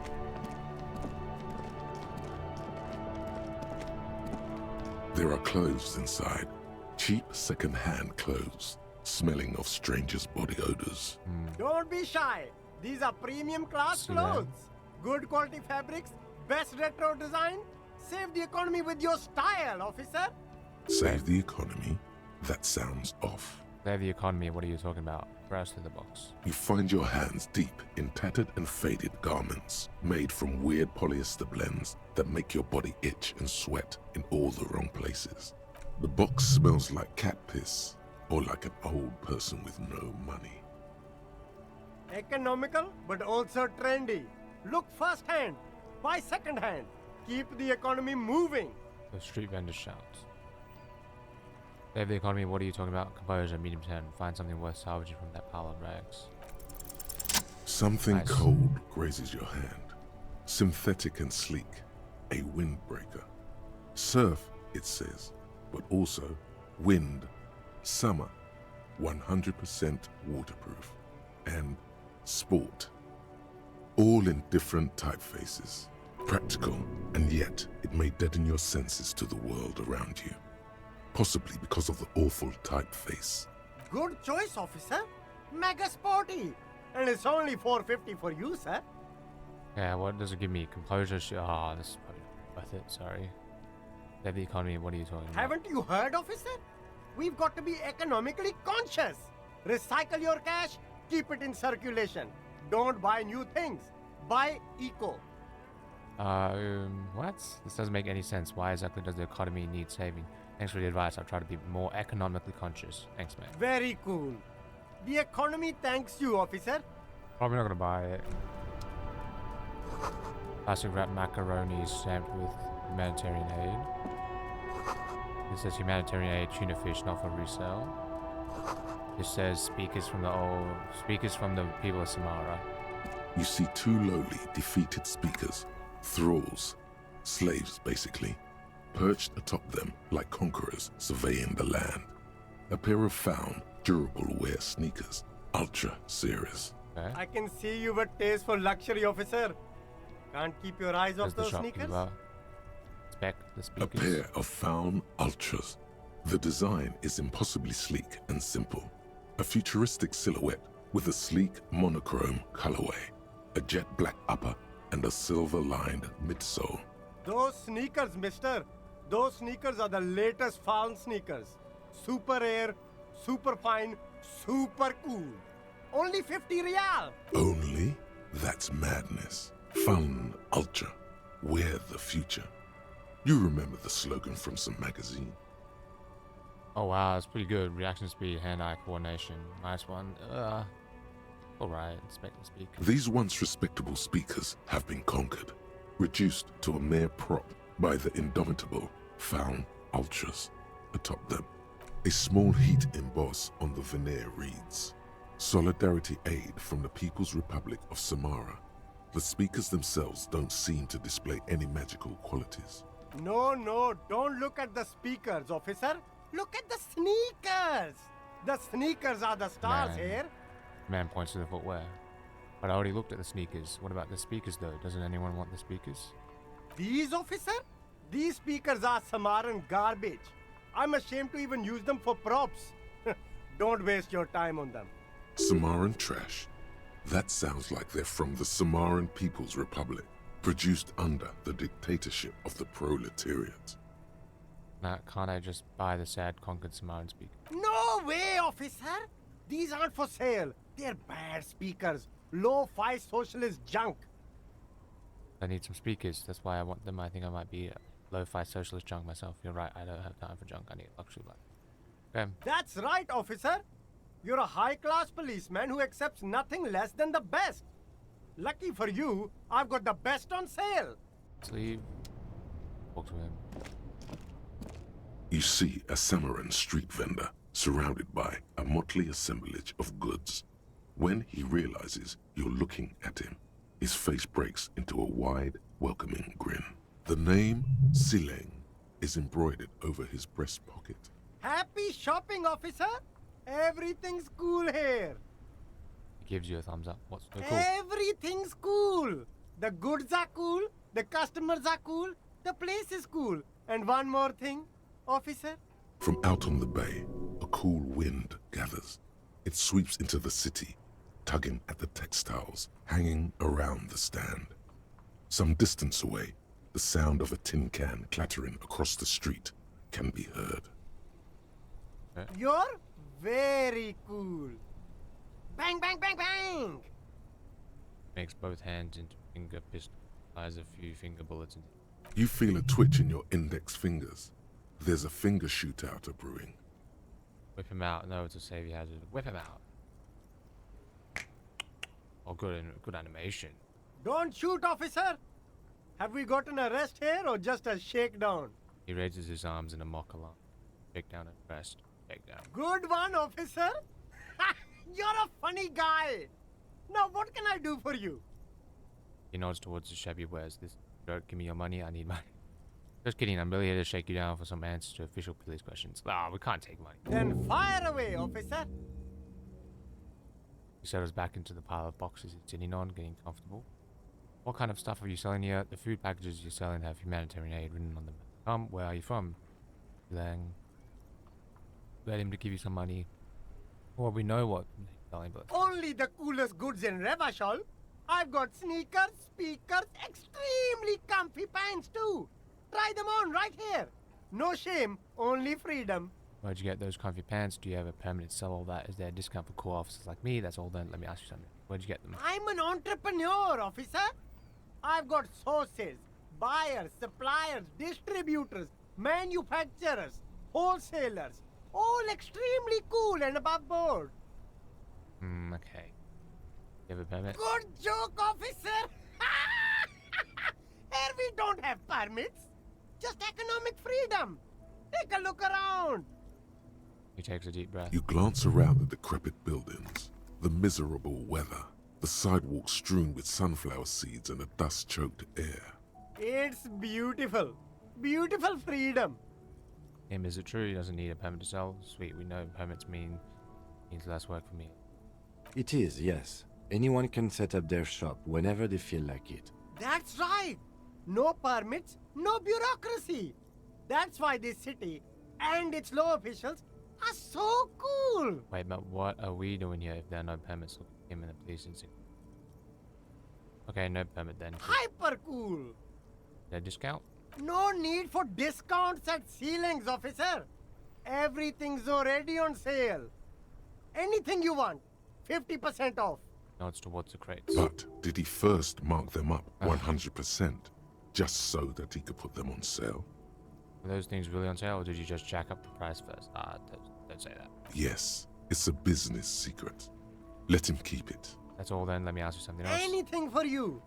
Speaker 2: There are clothes inside. Cheap second-hand clothes, smelling of strangers' body odors.
Speaker 8: Don't be shy. These are premium class
Speaker 1: See that?
Speaker 8: clothes. Good quality fabrics, best retro design. Save the economy with your style, officer.
Speaker 2: Save the economy? That sounds off.
Speaker 1: Save the economy, what are you talking about? Browse through the box.
Speaker 2: You find your hands deep in tattered and faded garments made from weird polyester blends that make your body itch and sweat in all the wrong places. The box smells like cat piss or like an old person with no money.
Speaker 8: Economical, but also trendy. Look first hand, buy second hand. Keep the economy moving.
Speaker 1: The street vendor shouts. Save the economy, what are you talking about? Composure, medium 10. Find something worth salvaging from that pile of rags.
Speaker 2: Something
Speaker 1: Nice.
Speaker 2: cold grazes your hand. Synthetic and sleek. A windbreaker. Surf, it says, but also wind, summer, 100% waterproof, and sport. All in different typefaces. Practical, and yet it may deaden your senses to the world around you. Possibly because of the awful typeface.
Speaker 8: Good choice, officer. Mega sporty. And it's only $4.50 for you, sir.
Speaker 1: Yeah, what does it give me? Composure, oh, this is probably worth it, sorry. Save the economy, what are you talking about?
Speaker 8: Haven't you heard, officer? We've got to be economically conscious. Recycle your cash, keep it in circulation. Don't buy new things. Buy eco.
Speaker 1: What? This doesn't make any sense. Why exactly does the economy need saving? Thanks for the advice. I'll try to be more economically conscious. Thanks, man.
Speaker 8: Very cool. The economy thanks you, officer.
Speaker 1: Probably not gonna buy it. Plastic wrapped macaroni stamped with humanitarian aid. It says humanitarian aid, tuna fish, not for resale. It says speakers from the people of Samara.
Speaker 2: You see two lowly, defeated speakers, thralls, slaves basically, perched atop them like conquerors surveying the land. A pair of found, durable wear sneakers, ultra serious.
Speaker 1: Okay.
Speaker 8: I can see you've a taste for luxury, officer. Can't keep your eyes
Speaker 1: Says
Speaker 8: off
Speaker 1: the
Speaker 8: those sneakers.
Speaker 1: shopkeeper. Inspect the
Speaker 2: A
Speaker 1: speakers.
Speaker 2: pair of found ultras. The design is impossibly sleek and simple. A futuristic silhouette with a sleek monochrome colorway, a jet black upper, and a silver-lined midsole.
Speaker 8: Those sneakers, mister. Those sneakers are the latest found sneakers. Super air, super fine, super cool. Only 50 real.
Speaker 2: Only? That's madness. Fun ultra. Wear the future. You remember the slogan from some magazine?
Speaker 1: Oh wow, that's pretty good. Reaction speed, hand-eye coordination. Nice one. Alright, inspect the speaker.
Speaker 2: These once respectable speakers have been conquered, reduced to a mere prop by the indomitable found ultras atop them. A small heat emboss on the veneer reads, Solidarity Aid from the People's Republic of Samara. The speakers themselves don't seem to display any magical qualities.
Speaker 8: No, don't look at the speakers, officer. Look at the sneakers. The sneakers are the stars
Speaker 1: Man.
Speaker 8: here.
Speaker 1: Man points to the footwear. But I already looked at the sneakers. What about the speakers though? Doesn't anyone want the speakers?
Speaker 8: These, officer? These speakers are Samaran garbage. I'm ashamed to even use them for props. Don't waste your time on them.
Speaker 2: Samaran trash? That sounds like they're from the Samaran People's Republic, produced under the dictatorship of the proletariat.
Speaker 1: Now, can't I just buy the sad conquered Samoan speaker?
Speaker 8: No way, officer. These aren't for sale. They're bad speakers. Low-fi socialist junk.
Speaker 1: I need some speakers. That's why I want them. I think I might be lo-fi socialist junk myself. You're right. I don't have time for junk. I need luxury life. Okay.
Speaker 8: That's right, officer. You're a high-class policeman who accepts nothing less than the best. Lucky for you, I've got the best on sale.
Speaker 1: Let's leave. Talk to him.
Speaker 2: You see a Samaran street vendor surrounded by a motley assemblage of goods. When he realizes you're looking at him, his face breaks into a wide, welcoming grin. The name Sileng is embroidered over his breast pocket.
Speaker 8: Happy shopping, officer. Everything's cool here.
Speaker 1: He gives you a thumbs up. What's so cool?
Speaker 8: Everything's cool. The goods are cool. The customers are cool. The place is cool. And one more thing, officer.
Speaker 2: From out on the bay, a cool wind gathers. It sweeps into the city, tugging at the textiles hanging around the stand. Some distance away, the sound of a tin can clattering across the street can be heard.
Speaker 8: You're very cool. Bang, bang, bang, bang!
Speaker 1: Makes both hands into finger pistol. Fires a few finger bullets into.
Speaker 2: You feel a twitch in your index fingers. There's a finger shootout brewing.
Speaker 1: Whip him out. No, it's a safety hazard. Whip him out. Oh, good animation.
Speaker 8: Don't shoot, officer! Have we got an arrest here or just a shakedown?
Speaker 1: He raises his arms in a mock alarm. Shake down and arrest. Shake down.
Speaker 8: Good one, officer! You're a funny guy! Now what can I do for you?
Speaker 1: He nods towards the shabby wares. This jerk, give me your money. I need money. Just kidding. I'm really here to shake you down for some answers to official police questions. Ah, we can't take money.
Speaker 8: Then fire away, officer!
Speaker 1: He settles back into the pile of boxes he's sitting on, getting comfortable. What kind of stuff are you selling here? The food packages you're selling have humanitarian aid written on them. Where are you from? Lang. Let him to give you some money. Well, we know what he's selling, but...
Speaker 8: Only the coolest goods in Revachol. I've got sneakers, speakers, extremely comfy pants too. Try them on right here. No shame, only freedom.
Speaker 1: Where'd you get those comfy pants? Do you have a permanent sell all that? Is there a discount for cool officers like me? That's all done. Let me ask you something. Where'd you get them?
Speaker 8: I'm an entrepreneur, officer. I've got sources, buyers, suppliers, distributors, manufacturers, wholesalers, all extremely cool and above board.
Speaker 1: Okay. You have a permit?
Speaker 8: Good joke, officer. Here we don't have permits, just economic freedom. Take a look around.
Speaker 1: He takes a deep breath.
Speaker 2: You glance around the decrepit buildings, the miserable weather, the sidewalks strewn with sunflower seeds and a dust-choked air.
Speaker 8: It's beautiful. Beautiful freedom.
Speaker 1: Him, is it true he doesn't need a permit to sell? Sweet, we know permits means less work for me.
Speaker 4: It is, yes. Anyone can set up their shop whenever they feel like it.
Speaker 8: That's right. No permits, no bureaucracy. That's why this city and its law officials are so cool.
Speaker 1: Wait, but what are we doing here if there are no permits? Look at him and the police insignia. Okay, no permit then.
Speaker 8: Hyper cool.
Speaker 1: Is there a discount?
Speaker 8: No need for discounts at ceilings, officer. Everything's already on sale. Anything you want, 50% off.
Speaker 1: Nods towards the crates.
Speaker 2: But did he first mark them up 100%, just so that he could put them on sale?
Speaker 1: Are those things really on sale, or did you just jack up the price first? Don't say that.
Speaker 2: Yes, it's a business secret. Let him keep it.
Speaker 1: That's all then. Let me ask you something else.
Speaker 8: Anything for you.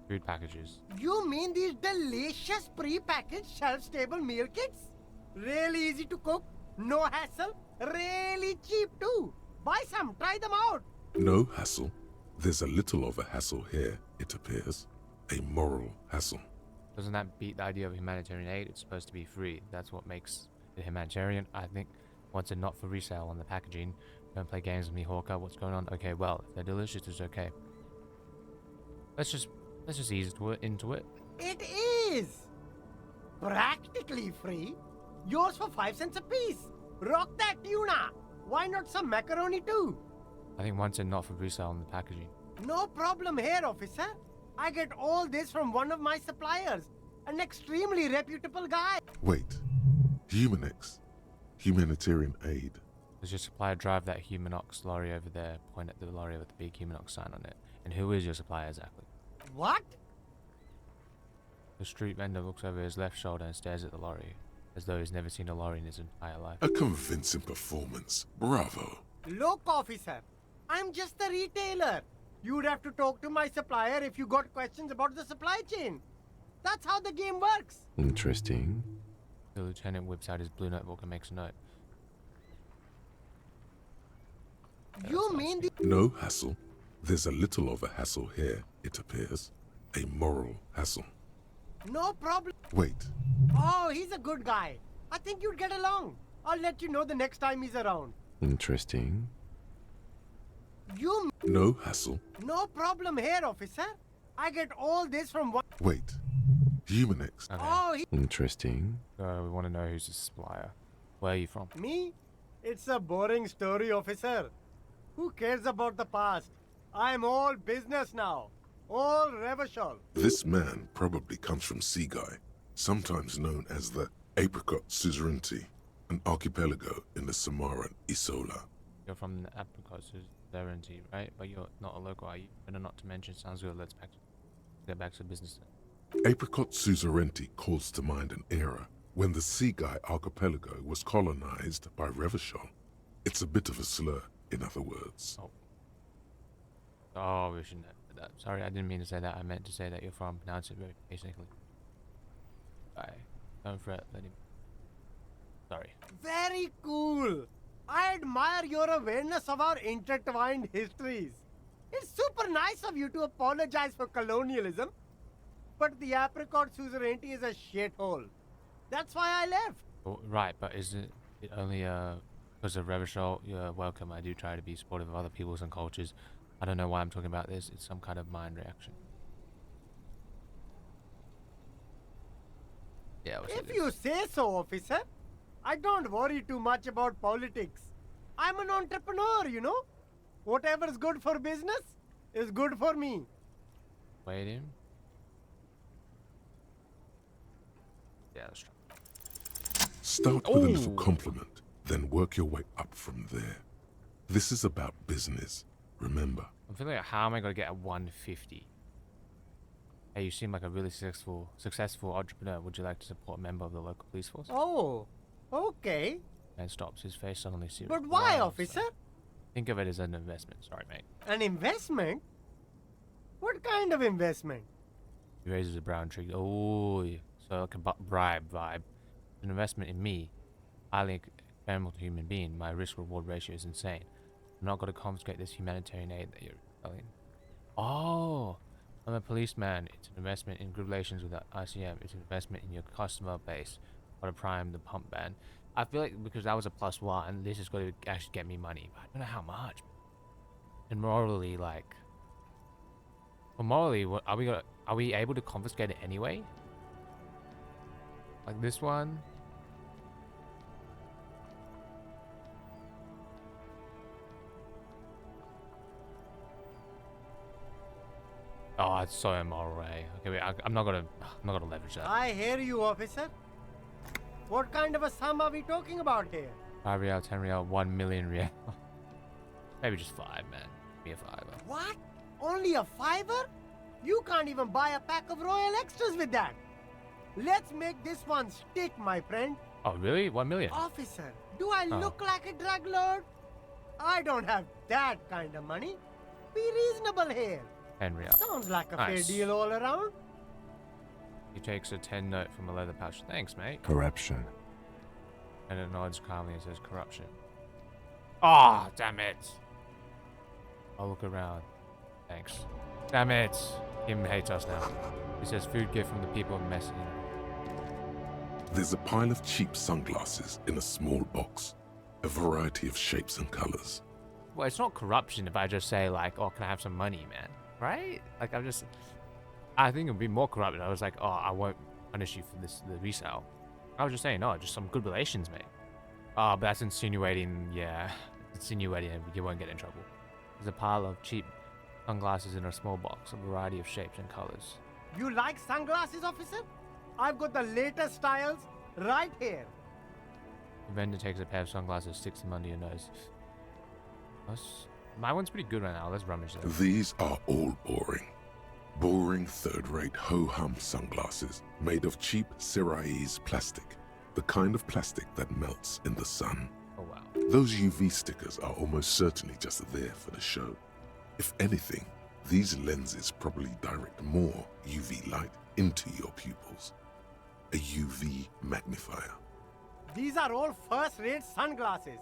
Speaker 1: Food packages.
Speaker 8: You mean these delicious pre-packaged shelf-stable meal kits? Really easy to cook, no hassle, really cheap too. Buy some, try them out.
Speaker 2: No hassle. There's a little of a hassle here, it appears. A moral hassle.
Speaker 1: Doesn't that beat the idea of humanitarian aid? It's supposed to be free. That's what makes it humanitarian, I think. Once it's not for resale on the packaging. Don't play games with me, Hawker. What's going on? Okay, well, if they're delicious, it's okay. Let's just ease into it.
Speaker 8: It is practically free. Yours for 5 cents a piece. Rock that tuna. Why not some macaroni too?
Speaker 1: I think once it's not for resale on the packaging.
Speaker 8: No problem here, officer. I get all this from one of my suppliers, an extremely reputable guy.
Speaker 2: Wait. Humanex. Humanitarian aid.
Speaker 1: Does your supplier drive that Humanox lorry over there? Point at the lorry with the big Humanox sign on it. And who is your supplier exactly?
Speaker 8: What?
Speaker 1: The street vendor looks over his left shoulder and stares at the lorry, as though he's never seen a lorry in his entire life.
Speaker 2: A convincing performance. Bravo.
Speaker 8: Look, officer, I'm just a retailer. You'd have to talk to my supplier if you got questions about the supply chain. That's how the game works.
Speaker 4: Interesting.
Speaker 1: The lieutenant whips out his blue notebook and makes a note.
Speaker 8: You mean the...
Speaker 2: No hassle. There's a little of a hassle here, it appears. A moral hassle.
Speaker 8: No problem.
Speaker 2: Wait.
Speaker 8: Oh, he's a good guy. I think you'd get along. I'll let you know the next time he's around.
Speaker 4: Interesting.
Speaker 8: You...
Speaker 2: No hassle.
Speaker 8: No problem here, officer. I get all this from one...
Speaker 2: Wait. Humanex.
Speaker 1: Okay.
Speaker 8: Oh, he...
Speaker 4: Interesting.
Speaker 1: So we want to know who's the supplier. Where are you from?
Speaker 8: Me? It's a boring story, officer. Who cares about the past? I'm all business now. All Revachol.
Speaker 2: This man probably comes from Seaguy, sometimes known as the Apricot Suzerainty, an archipelago in the Samaran Isola.
Speaker 1: You're from the Apricot Suzerainty, right? But you're not a local, are you? Better not to mention. Sounds good. Let's get back to business.
Speaker 2: Apricot Suzerainty calls to mind an era when the Seaguy archipelago was colonized by Revachol. It's a bit of a slur, in other words.
Speaker 1: Oh, we shouldn't have said that. Sorry, I didn't mean to say that. I meant to say that you're from. Pronounce it very basically. Bye. Don't fret. Let him. Sorry.
Speaker 8: Very cool. I admire your awareness of our intertwined histories. It's super nice of you to apologize for colonialism. But the Apricot Suzerainty is a shithole. That's why I left.
Speaker 1: Oh, right, but is it only because of Revachol? You're welcome. I do try to be supportive of other peoples and cultures. I don't know why I'm talking about this. It's some kind of mind reaction. Yeah,
Speaker 8: if you say so, officer. I don't worry too much about politics. I'm an entrepreneur, you know. Whatever's good for business is good for me.
Speaker 1: Wait him. Yeah, that's true.
Speaker 2: Start with a little compliment, then work your way up from there. This is about business, remember.
Speaker 1: I'm feeling like, how am I going to get a 150? Hey, you seem like a really successful entrepreneur. Would you like to support a member of the local police force?
Speaker 8: Oh, okay.
Speaker 1: Man stops, his face suddenly serious.
Speaker 8: But why, officer?
Speaker 1: Think of it as an investment. Sorry, mate.
Speaker 8: An investment? What kind of investment?
Speaker 1: He raises a brown tree. Oh, so like a bribe vibe. An investment in me. Highly experimental human being. My risk-reward ratio is insane. I'm not going to confiscate this humanitarian aid that you're selling. Oh, I'm a policeman. It's an investment in good relations with the ICM. It's an investment in your customer base. Got to prime the pump ban. I feel like because that was a +1, this is going to actually get me money. But I don't know how much. And morally, like, well, morally, what are we able to confiscate it anyway? Like this one. Oh, it's so immoral, Ray. Okay, wait, I'm not gonna leverage that.
Speaker 8: I hear you, officer. What kind of a sum are we talking about here?
Speaker 1: 5 real, 10 real, 1 million real. Maybe just 5, man. Give me a 5.
Speaker 8: What? Only a $5? You can't even buy a pack of Royal Extras with that. Let's make this one stick, my friend.
Speaker 1: Oh, really? 1 million?
Speaker 8: Officer, do I look like a drug lord? I don't have that kind of money. Be reasonable here.
Speaker 1: 10 real.
Speaker 8: Sounds like a
Speaker 1: Nice.
Speaker 8: fair deal all around.
Speaker 1: He takes a 10 note from a leather pouch. Thanks, mate.
Speaker 4: Corruption.
Speaker 1: And it nods calmly and says corruption. Ah, oh, damn it. I'll look around. Thanks. Damn it. Him hates us now. He says food gift from the people of Messina.
Speaker 2: There's a pile of cheap sunglasses in a small box, a variety of shapes and colors.
Speaker 1: Well, it's not corruption if I just say, like, oh, can I have some money, man? Right? Like, I think it would be more corrupt if I was like, oh, I won't punish you for the resale. I was just saying, no, just some good relations, mate. Oh, but that's insinuating, yeah. Insinuating you won't get in trouble. There's a pile of cheap sunglasses in a small box, a variety of shapes and colors.
Speaker 8: You like sunglasses, officer? I've got the latest styles right here.
Speaker 1: The vendor takes a pair of sunglasses, sticks them under your nose. My one's pretty good right now. Let's rummage them.
Speaker 2: These are all boring. Boring third-rate ho-hum sunglasses made of cheap Syrahese plastic, the kind of plastic that melts in the sun.
Speaker 1: Oh, wow.
Speaker 2: Those UV stickers are almost certainly just there for the show. If anything, these lenses probably direct more UV light into your pupils. A UV magnifier.
Speaker 8: These are all first-rate sunglasses.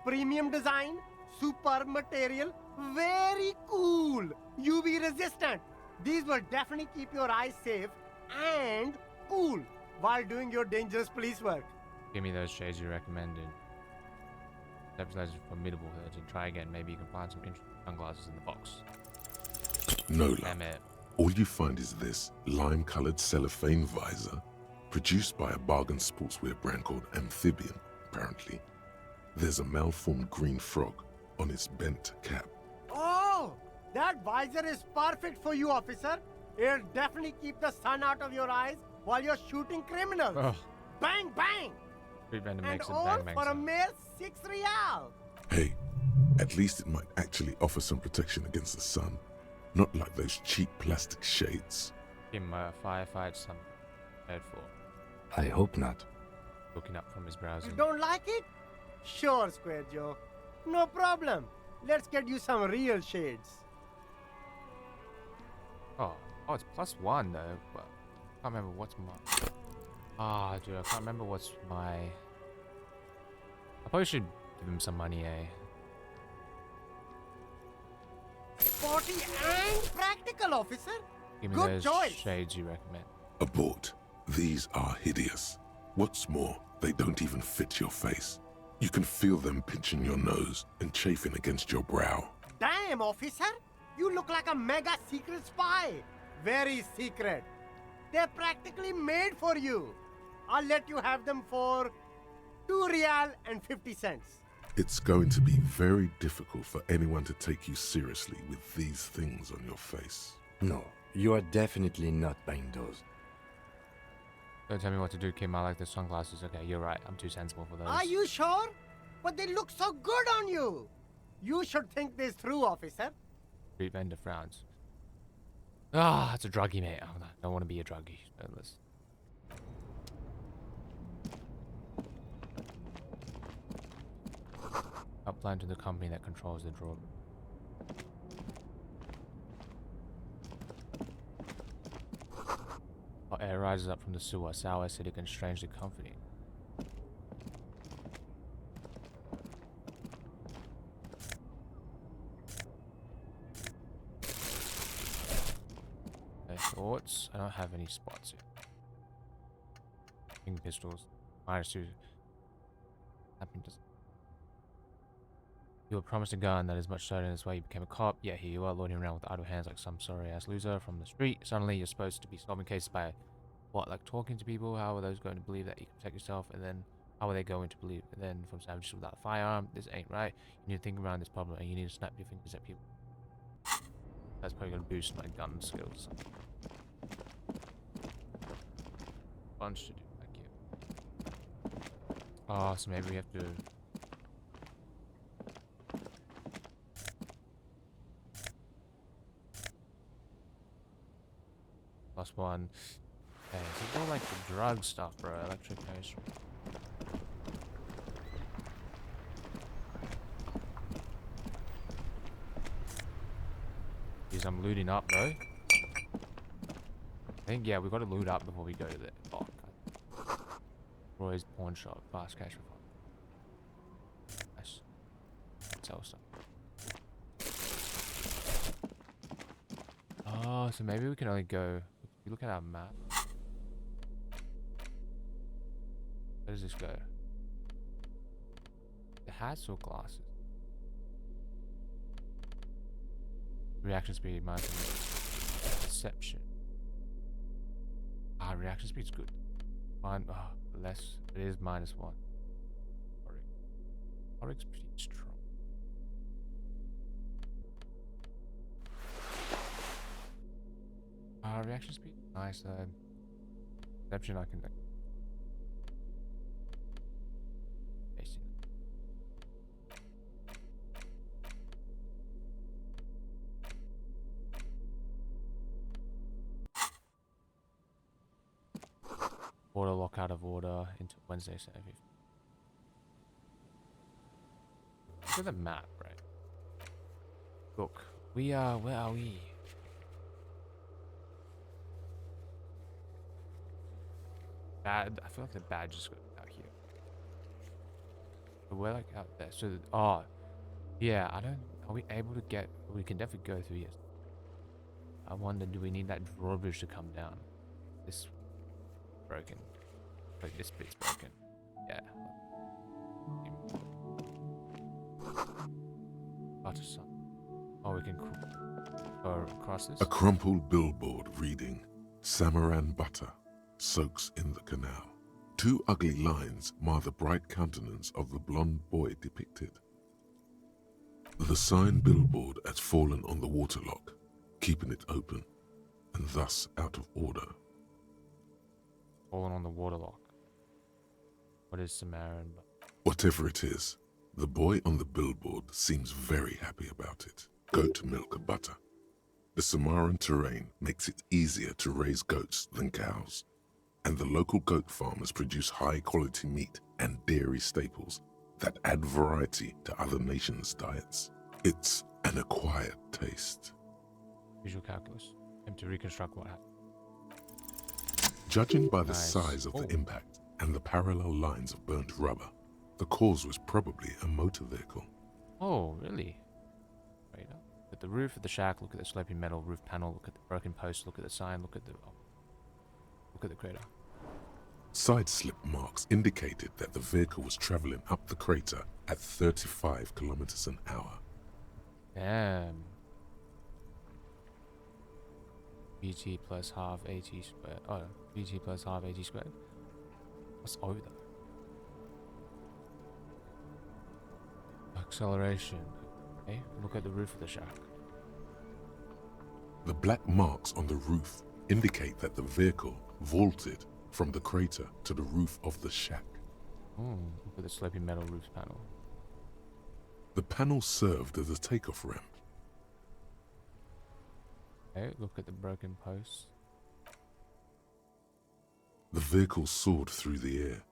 Speaker 8: Premium design, superb material, very cool, UV resistant. These will definitely keep your eyes safe and cool while doing your dangerous police work.
Speaker 1: Give me those shades you recommended. Emphasize formidable virgin. Try again. Maybe you can find some interesting sunglasses in the box.
Speaker 2: No luck.
Speaker 1: Damn it.
Speaker 2: All you find is this lime-colored cellophane visor, produced by a bargain sportswear brand called Amphibian, apparently. There's a malformed green frog on its bent cap.
Speaker 8: Oh, that visor is perfect for you, officer. It'll definitely keep the sun out of your eyes while you're shooting criminals.
Speaker 1: Ugh.
Speaker 8: Bang, bang!
Speaker 1: Street vendor
Speaker 8: And
Speaker 1: makes a
Speaker 8: all
Speaker 1: bang bang
Speaker 8: for a
Speaker 1: sound.
Speaker 8: mere 6 real.
Speaker 2: Hey, at least it might actually offer some protection against the sun. Not like those cheap plastic shades.
Speaker 1: Him firefight some prepared for.
Speaker 4: I hope not.
Speaker 1: Looking up from his browsing.
Speaker 8: You don't like it? Sure, Square Joe. No problem. Let's get you some real shades.
Speaker 1: Oh, it's +1 though. But I can't remember what's my. Ah, dude, I can't remember what's my. I probably should give him some money, eh?
Speaker 8: Sporty and practical, officer.
Speaker 1: Give me
Speaker 8: Good
Speaker 1: those
Speaker 8: choice.
Speaker 1: shades you recommend.
Speaker 2: Abort. These are hideous. What's more, they don't even fit your face. You can feel them pinching your nose and chafing against your brow.
Speaker 8: Damn, officer. You look like a mega secret spy. Very secret. They're practically made for you. I'll let you have them for 2 real and 50 cents.
Speaker 2: It's going to be very difficult for anyone to take you seriously with these things on your face.
Speaker 4: No, you are definitely not buying those.
Speaker 1: Don't tell me what to do, Kim. I like the sunglasses. Okay, you're right. I'm too sensible for those.
Speaker 8: Are you sure? But they look so good on you. You should think this through, officer.
Speaker 1: Street vendor frowns. Ah, it's a druggie, mate. I don't want to be a druggie. Let's. Upline to the company that controls the drug. Hot air rises up from the sewer, sour, acidic, and strangely comforting. Okay, thoughts? I don't have any spots here. Ping pistols. -2. Happened to. You were promised a gun that is much certain this way you became a cop, yet here you are loitering around with idle hands like some sorry-ass loser from the street. Suddenly you're supposed to be solving cases by, what, like talking to people? How are those going to believe that you can protect yourself? And then, how are they going to believe? And then, from savages without a firearm, this ain't right. You need to think around this problem and you need to snap your fingers at people. That's probably going to boost my gun skills. Bunch to do back here. Oh, so maybe we have to... +1. Okay, so all like the drug stuff, bro. Electric nose. Jeez, I'm looting up though. I think yeah, we got to loot up before we go to the Roy's pawn shop. Fast cash for nice. Sell stuff. Oh, so maybe we can only go. If you look at our map. Where does this go? The hats or glasses? Reaction speed, perception. Ah, reaction speed's good. Less. It is -1. Oric's pretty strong. Reaction speed, nice though. Perception, I can. Order lock out of order into Wednesday save. Look at the map, right? Look, we are. Where are we? Bad. I feel like the badge is out here. But we're like out there. So, yeah. I don't. Are we able to get? We can definitely go through. Yes. I wonder, do we need that drawbridge to come down? This broken. Like this bit's broken. Yeah. Butter sun. Oh, we can cross this.
Speaker 2: A crumpled billboard reading, "Samaran butter soaks in the canal." 2 ugly lines mar the bright countenance of the blonde boy depicted. The sign billboard has fallen on the waterlock, keeping it open, and thus out of order.
Speaker 1: Fallen on the waterlock. What is Samaritan?
Speaker 2: Whatever it is, the boy on the billboard seems very happy about it. Goat milk and butter. The Samaran terrain makes it easier to raise goats than cows, and the local goat farmers produce high-quality meat and dairy staples that add variety to other nations' diets. It's an acquired taste.
Speaker 1: Visual calculus. Aim to reconstruct what happened.
Speaker 2: Judging by the
Speaker 1: Nice.
Speaker 2: size of the impact and the parallel lines of burnt rubber, the cause was probably a motor vehicle.
Speaker 1: Oh, really? Wait up. Look at the roof of the shack, look at the sloping metal roof panel, look at the broken post, look at the sign, look at the crater.
Speaker 2: Side slip marks indicated that the vehicle was traveling up the crater at 35 kilometers an hour.
Speaker 1: Damn. BT plus half AT squared. Oh, BT plus half AT squared. What's over? Acceleration. Okay, look at the roof of the shack.
Speaker 2: The black marks on the roof indicate that the vehicle vaulted from the crater to the roof of the shack.
Speaker 1: Oh, look at the sloping metal roof panel.
Speaker 2: The panel served as a takeoff ramp.
Speaker 1: Okay, look at the broken posts.
Speaker 2: The vehicle soared through the air,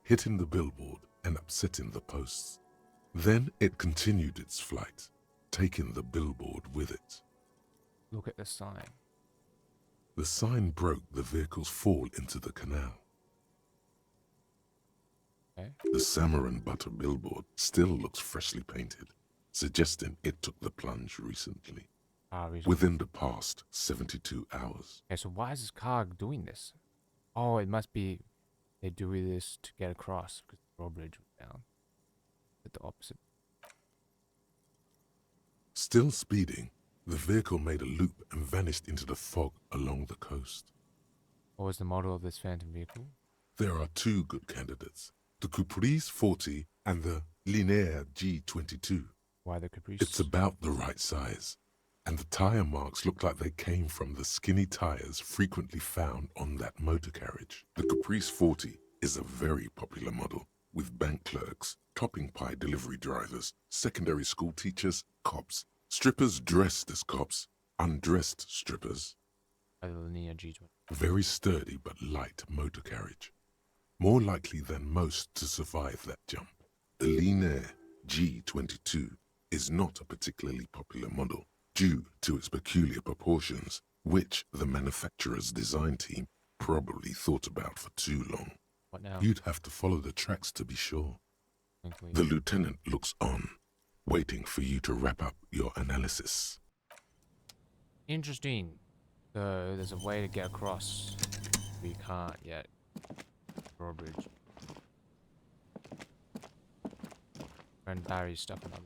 Speaker 2: hitting the billboard and upsetting the posts. Then it continued its flight, taking the billboard with it.
Speaker 1: Look at the sign.
Speaker 2: The sign broke the vehicle's fall into the canal.
Speaker 1: Okay.
Speaker 2: The Samaran butter billboard still looks freshly painted, suggesting it took the plunge recently, within the past 72 hours.
Speaker 1: Okay, so why is this car doing this? Oh, it must be they do this to get across because the drawbridge was down. At the opposite.
Speaker 2: Still speeding, the vehicle made a loop and vanished into the fog along the coast.
Speaker 1: What was the model of this phantom vehicle?
Speaker 2: There are two good candidates, the Caprice 40 and the Linear G22.
Speaker 1: Why the Caprice?
Speaker 2: It's about the right size, and the tire marks look like they came from the skinny tires frequently found on that motor carriage. The Caprice 40 is a very popular model, with bank clerks, topping pie delivery drivers, secondary school teachers, cops, strippers dressed as cops, undressed strippers.
Speaker 1: The Linear G20.
Speaker 2: Very sturdy but light motor carriage. More likely than most to survive that jump. The Linear G22 is not a particularly popular model due to its peculiar proportions, which the manufacturer's design team probably thought about for too long.
Speaker 1: What now?
Speaker 2: You'd have to follow the tracks to be sure.
Speaker 1: Thankfully.
Speaker 2: The lieutenant looks on, waiting for you to wrap up your analysis.
Speaker 1: Interesting. So there's a way to get across. We can't yet. Drawbridge. And Barry's stuck in them.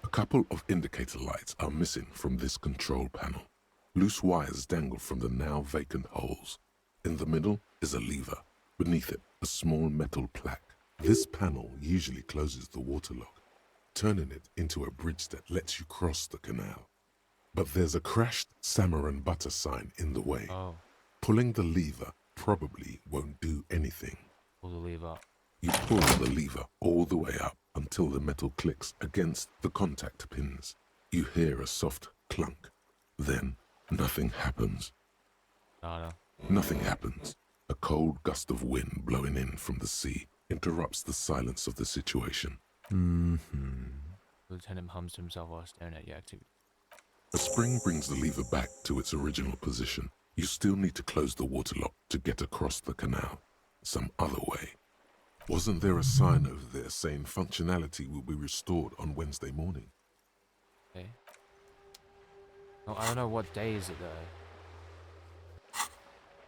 Speaker 2: A couple of indicator lights are missing from this control panel. Loose wires dangle from the now vacant holes. In the middle is a lever. Beneath it, a small metal plaque. This panel usually closes the waterlock, turning it into a bridge that lets you cross the canal. But there's a crashed Samaran butter sign in the way.
Speaker 1: Oh,
Speaker 2: Pulling the lever probably won't do anything.
Speaker 1: pull the lever.
Speaker 2: You pull the lever all the way up until the metal clicks against the contact pins. You hear a soft clunk. Then nothing happens.
Speaker 1: Nada.
Speaker 2: Nothing happens. A cold gust of wind blowing in from the sea interrupts the silence of the situation.
Speaker 1: The lieutenant hums to himself while staring at your activity.
Speaker 2: A spring brings the lever back to its original position. You still need to close the waterlock to get across the canal. Some other way. Wasn't there a sign over there saying functionality will be restored on Wednesday morning?
Speaker 1: Okay. Oh, I don't know what day is it though.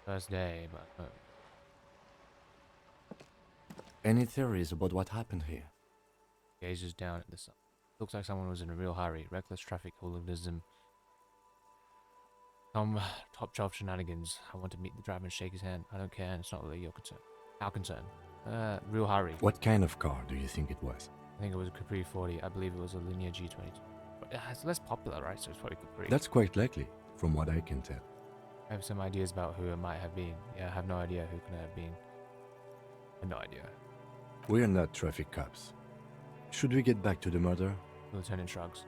Speaker 1: First day, but
Speaker 4: Any theories about what happened here?
Speaker 1: gazes down at the sun. Looks like someone was in a real hurry. Reckless traffic, hooliganism. Some top shelf shenanigans. I want to meet the driver and shake his hand. I don't care, and it's not really your concern. Our concern. Real hurry.
Speaker 4: What kind of car do you think it was?
Speaker 1: think it was a Capri 40. I believe it was a Linear G22. But it's less popular, right? So it's probably Capri.
Speaker 4: That's quite likely, from what I can tell.
Speaker 1: I have some ideas about who it might have been. Yeah, I have no idea who could have been. I have no idea.
Speaker 4: We're not traffic cops. Should we get back to the murder?
Speaker 1: The lieutenant shrugs.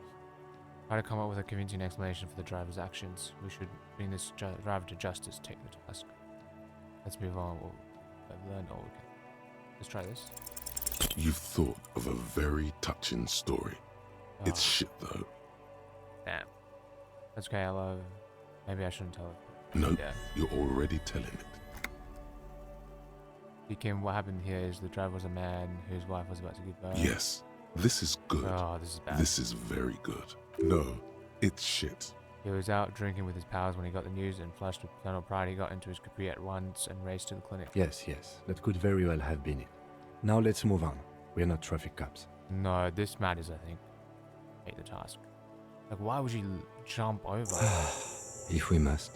Speaker 1: Try to come up with a convincing explanation for the driver's actions. We should bring this driver to justice, take the task. Let's move on. We've learned all we can. Let's try this.
Speaker 2: You've thought of a very touching story.
Speaker 1: Oh,
Speaker 2: It's shit though.
Speaker 1: damn. That's okay, I'll, maybe I shouldn't tell it.
Speaker 2: No,
Speaker 1: Yeah.
Speaker 2: you're already telling it.
Speaker 1: Kim, what happened here is the driver was a man whose wife was about to give birth.
Speaker 2: Yes, this is good.
Speaker 1: Oh, this is bad.
Speaker 2: This is very good. No, it's shit.
Speaker 1: He was out drinking with his pals when he got the news, and flushed with paternal pride, he got into his Capri at once and raced to the clinic.
Speaker 4: Yes, that could very well have been it. Now let's move on. We're not traffic cops.
Speaker 1: No, this matters, I think. Hate the task. Like, why would you jump over?
Speaker 4: If we must.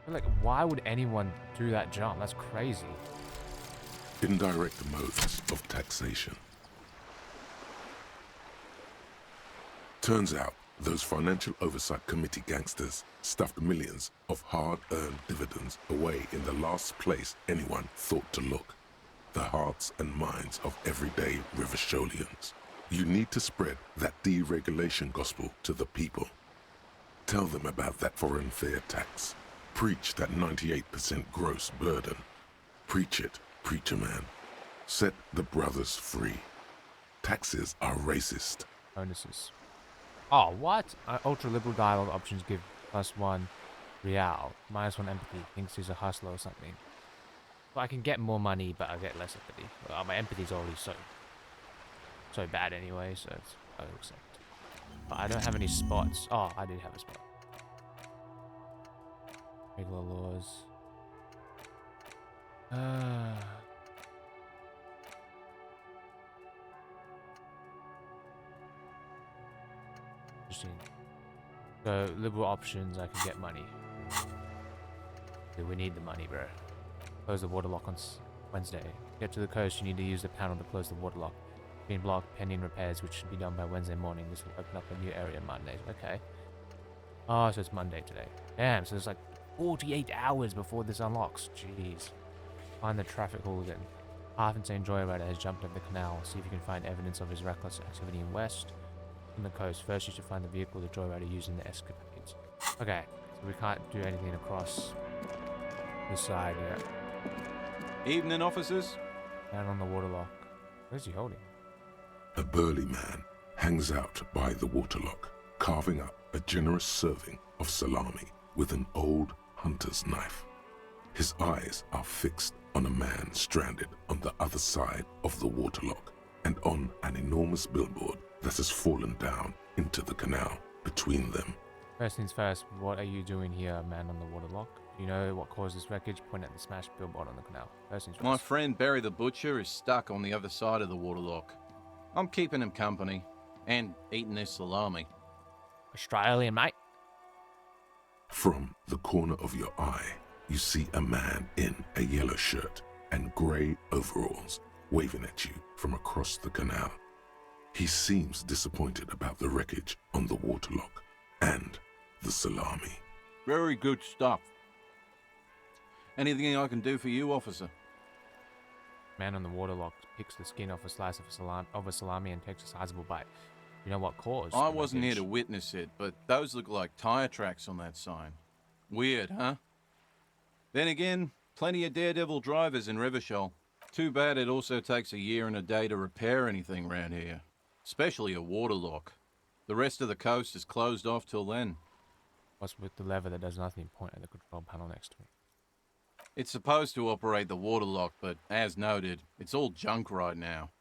Speaker 1: Like, why would anyone do that jump? That's crazy.
Speaker 2: Indirect modes of taxation. Turns out, those Financial Oversight Committee gangsters stuffed millions of hard-earned dividends away in the last place anyone thought to look. The hearts and minds of everyday Riversholians. You need to spread that deregulation gospel to the people. Tell them about that foreign fair tax. Preach that 98% gross burden. Preach it, preacher man. Set the brothers free. Taxes are racist.
Speaker 1: Bonuses. Oh, what? Ultra-liberal dialogue options give +1 real, -1 empathy. Thinks he's a hustler or something. Well, I can get more money, but I get less empathy. Well, my empathy's already so bad anyway, so it's, I'll accept. But I don't have any spots. Oh, I did have a spot. Regular laws. Interesting. So, liberal options, I can get money. We need the money, bro. Close the water lock on Wednesday. Get to the coast, you need to use the panel to close the water lock. Being blocked pending repairs, which should be done by Wednesday morning. This will open up a new area Monday. Okay. Oh, so it's Monday today. Damn, so it's like 48 hours before this unlocks. Jeez. Find the traffic hooligan. Half insane joyrider has jumped over the canal. See if you can find evidence of his reckless activity in west. On the coast. First, you should find the vehicle the joyrider used in the escapades. Okay, so we can't do anything across this side yet.
Speaker 9: Evening, officers.
Speaker 1: Down on the water lock. Where's he holding?
Speaker 2: A burly man hangs out by the waterlock, carving up a generous serving of salami with an old hunter's knife. His eyes are fixed on a man stranded on the other side of the waterlock and on an enormous billboard that has fallen down into the canal between them.
Speaker 1: First things first, what are you doing here, man on the water lock? Do you know what caused this wreckage? Point at the smashed billboard on the canal. First things first.
Speaker 9: My friend Barry the Butcher is stuck on the other side of the waterlock. I'm keeping him company and eating this salami.
Speaker 1: Australian, mate.
Speaker 2: From the corner of your eye, you see a man in a yellow shirt and grey overalls waving at you from across the canal. He seems disappointed about the wreckage on the waterlock and the salami.
Speaker 9: Very good stuff. Anything I can do for you, officer?
Speaker 1: Man on the waterlock picks the skin off a slice of a salami and takes a sizable bite. You know what caused?
Speaker 9: I wasn't here to witness it, but those look like tire tracks on that sign. Weird, huh? Then again, plenty of daredevil drivers in Rivershell. Too bad it also takes a year and a day to repair anything around here. Especially a waterlock. The rest of the coast is closed off till then.
Speaker 1: What's with the lever that does nothing? Point at the control panel next to me.
Speaker 9: It's supposed to operate the waterlock, but as noted, it's all junk right now.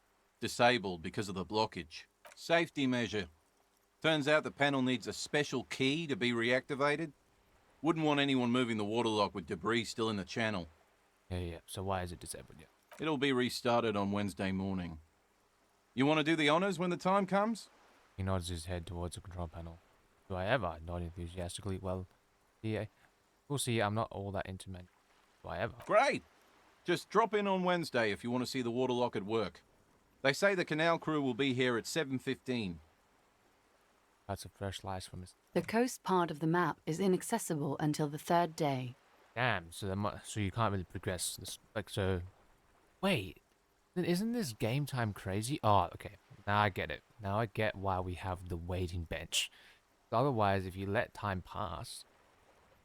Speaker 9: Disabled because of the blockage. Safety measure. Turns out the panel needs a special key to be reactivated. Wouldn't want anyone moving the waterlock with debris still in the channel.
Speaker 1: Yeah. So why is it disabled yet?
Speaker 9: It'll be restarted on Wednesday morning. You want to do the honors when the time comes?
Speaker 1: He nods his head towards the control panel. Do I ever? Nod enthusiastically. Well, yeah. We'll see. I'm not all that into men. Do I ever?
Speaker 9: Great! Just drop in on Wednesday if you want to see the waterlock at work. They say the canal crew will be here at 7:15.
Speaker 1: That's a fresh slice from his.
Speaker 10: The coast part of the map is inaccessible until the 3rd day.
Speaker 1: Damn. So so you can't really progress this. Like so. Wait. Then isn't this game time crazy? Oh, okay. Now I get it. Now I get why we have the waiting bench. Otherwise, if you let time pass,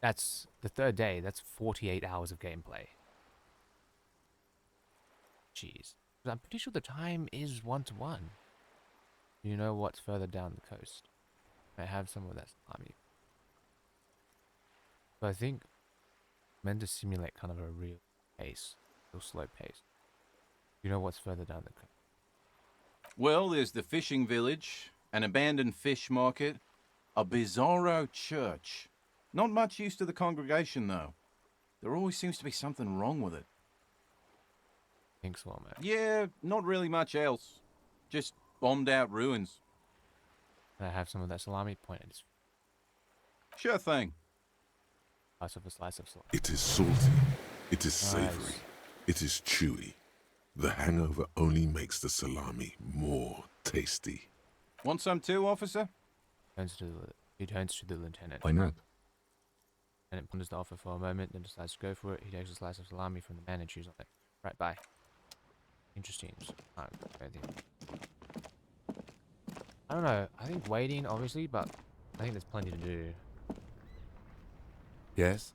Speaker 1: that's the 3rd day. That's 48 hours of gameplay. Jeez. But I'm pretty sure the time is 1-to-1. You know what's further down the coast? I have some of that slimy. So I think meant to simulate kind of a real pace, real slow pace. You know what's further down the coast?
Speaker 9: Well, there's the fishing village, an abandoned fish market, a bizarro church. Not much use to the congregation, though. There always seems to be something wrong with it.
Speaker 1: Think so, man.
Speaker 9: Yeah, not really much else. Just bombed out ruins.
Speaker 1: Can I have some of that salami pointed?
Speaker 9: Sure thing.
Speaker 1: Slice of a slice of salami.
Speaker 2: It is salty. It is savory.
Speaker 1: Nice.
Speaker 2: It is chewy. The hangover only makes the salami more tasty.
Speaker 9: Want some too, officer?
Speaker 1: He turns to the lieutenant.
Speaker 4: Why not?
Speaker 1: And it ponders the offer for a moment, then decides to go for it. He takes a slice of salami from the man and chews on it. Right, bye. Interesting. I don't know. I think waiting, obviously, but I think there's plenty to do.
Speaker 4: Yes?